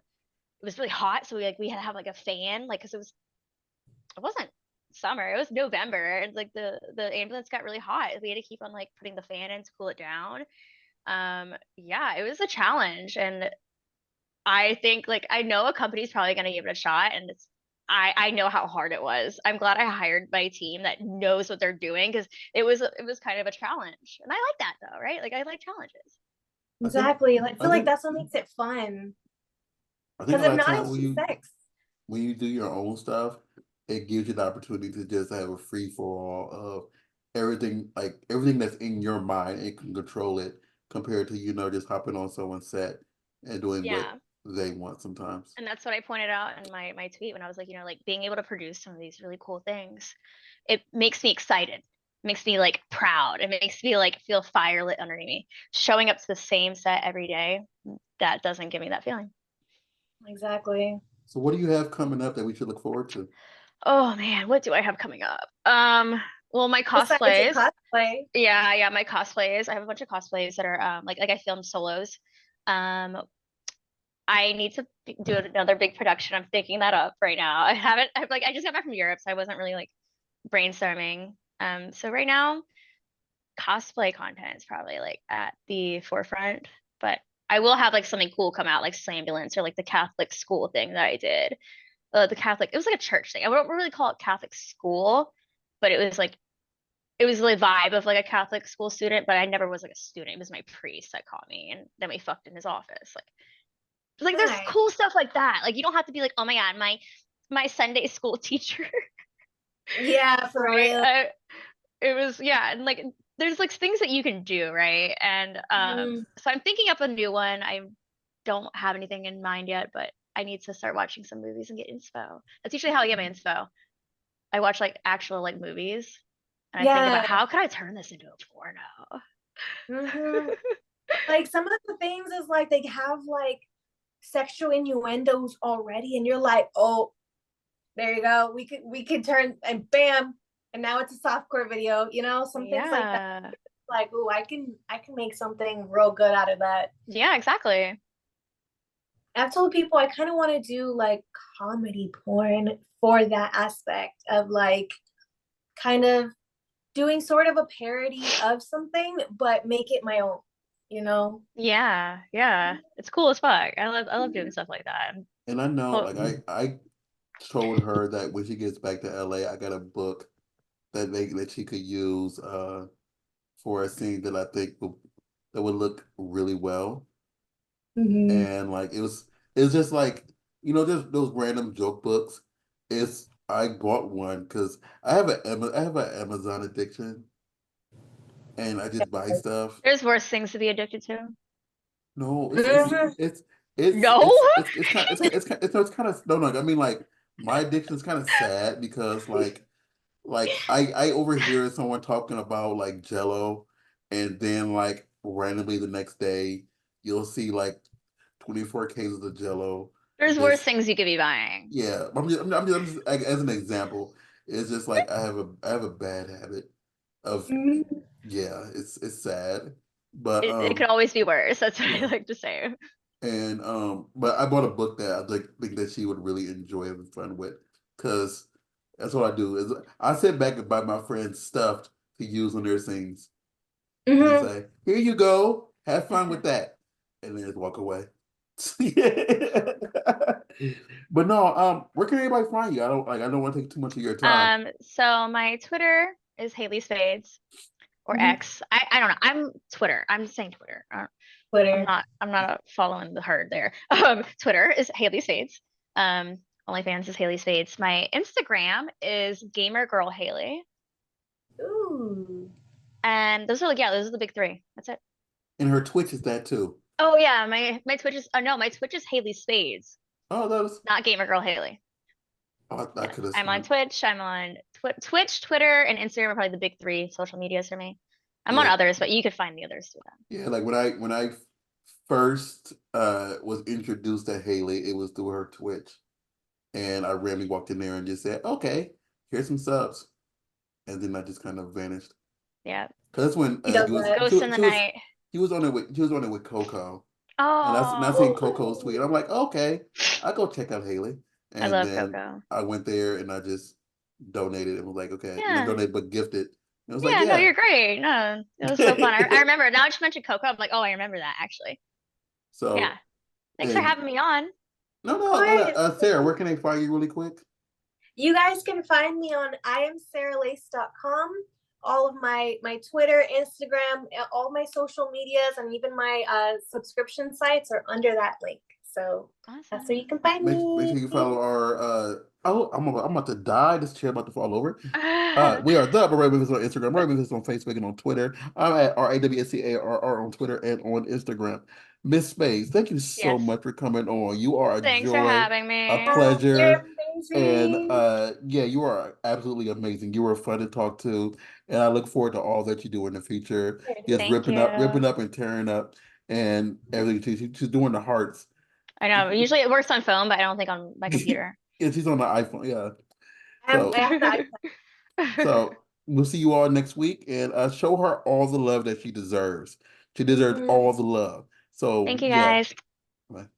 was really hot, so we had to have like a fan, like because it wasn't summer, it was November, and like the ambulance got really hot. We had to keep on like putting the fan in to cool it down. Yeah, it was a challenge, and I think like I know a company's probably gonna give it a shot, and I know how hard it was. I'm glad I hired my team that knows what they're doing because it was kind of a challenge, and I like that though, right? Like I like challenges. I think Exactly. I I feel like think that's what makes it fun. I think a Because if lot of not, times it's just sex. when you do your own stuff, it gives you the opportunity to just have a free for all of everything, like everything that's in your mind and can control it compared to, just hopping on someone's set and doing what Yeah. they want sometimes. And that's what I pointed out in my tweet when I was like, like being able to produce some of these really cool things, it makes me excited. It makes me like proud. It makes me like feel fire lit underneath me. Showing up to the same set every day, that doesn't give me that feeling. Exactly. So what do you have coming up that we should look forward to? Oh man, what do I have coming up? Well, my Besides your cosplays. cosplay. Yeah, my cosplays. I have a bunch of cosplays that are like I filmed solos. Um, I need to do another big production. I'm thinking that up right now. I haven't. I just got back from Europe, so I wasn't really like brainstorming. So right now, cosplay content is probably like at the forefront, but I will have like something cool come out, like Slambulance or like the Catholic school thing that I did. The Catholic, it was like a church thing. I wouldn't really call it Catholic school, but it was the vibe of like a Catholic school student, but I never was like a student. It was my priest that caught me, and then we fucked in his office. Like there's Nice. cool stuff like that. Like you don't have to be like, oh my God, my Sunday school teacher, Yeah, for right? real. It was yeah, and like there's like things that you can do, right? And Mhm. so I'm thinking up a new one. I don't have anything in mind yet, but I need to start watching some movies and get inspo. That's usually how I get my inspo. I watch like actual like movies, and I think about Yeah. how could I turn this into a porno? Hmm. Like some of the things is like they have like sexual innuendos already, and you're like, oh, there you go. We could turn and bam, and now it's a softcore video. Some things like that. Yeah. Like, oh, I can make something real good out of that. Yeah, exactly. I've told people I kind of want to do like comedy porn for that aspect of like kind of doing sort of a parody of something, but make it my own, you know? Yeah. It's cool as fuck. I love doing stuff like that. And I know, Well, like I told her that when she gets back to LA, I got a book that she could use for a scene that I think that would look really well. Mhm. And like it's just like just those random joke books. It's I bought one because I have an Amazon addiction, and I just buy stuff. There's worse things to be addicted to. No, Mhm. No? it's kind of no, no. I mean, like my addiction is kind of sad because like I overhear someone talking about like Jello, and then like randomly the next day you'll see like 24 cases of Jello. There's worse This things you could be buying. Yeah, I'm just like, as an example. It's just like I have a bad habit of Mhm. yeah. It's sad, but It could always be worse. That's what I yeah. like to say. And but I bought a book that I like think that she would really enjoy having fun with, because that's what I do is I sit back and buy my friends stuff to use on their scenes and then Mhm. say, "Here you go, have fun with that," and then just walk away. But no, where can anybody find you? I don't want to take too much of your time. So my Twitter is Haley Spades or Mhm. X. I don't know. I'm Twitter. I'm just saying Twitter. Twitter. I'm not following the herd there. Twitter is Haley Spades. Um, OnlyFans is Haley Spades. My Instagram is Gamer Girl Haley. Ooh. And those are like, yeah, those are the big three. That's it. And her Twitch is that too. Oh yeah, my Twitch is, oh no, my Twitch is Haley Spades, Oh, that was not Gamer Girl Haley. oh, I Yeah, could have I'm on sworn. Twitch. I'm on Twitch, Twitter, and Instagram are probably the big three social medias for me. I'm on Yeah, others, but you could find the others too. yeah. Like when I first was introduced to Haley, it was through her Twitch, and I randomly walked in there and just said, "Okay, here's some subs," and then I just kind of vanished. Yeah, Because that's when He does that. Ghost in the Night. he was on it with Coco, and I seen Coco's tweet. Oh. And I'm like, okay, I'll go check out Haley, I and love then Coco. I went there and I just donated and was like, okay, not Yeah. donated but gifted. And it was like, Yeah, no, yeah. you're great. No, it was so fun. I remember now that you mentioned Coco, I'm like, oh, I remember that actually. Yeah. So Thanks for and having me on. no, Of no, course. Sarah, where can they find you really quick? You guys can find me on iamsarahLace.com. All of my Twitter, Instagram, all my social medias, and even my subscription sites are under that link. So that's where you Awesome. can find Make me. sure you follow our oh I'm about to die. This chair about to fall over. We are the Burbank Misfits on Instagram, Burbank Misfits on Facebook and on Twitter. I'm at RAWSCARR on Twitter and on Instagram. Miss Spades, thank you so Yes. much for coming on. You are a Thanks for joy, having a me. You're pleasure, and amazing. yeah, you are absolutely amazing. You were fun to talk to, and I look forward to all that you do in the future. Just Thank you. ripping up and tearing up, and everything. She's doing the hearts. I know. Usually it works on phone, but I don't think on my computer. Yeah, she's on the iPhone. Yeah. I So have that. so we'll see you all next week, and show her all the love that she deserves. She deserves Mhm. all the love. So Thank you yeah. guys. Bye.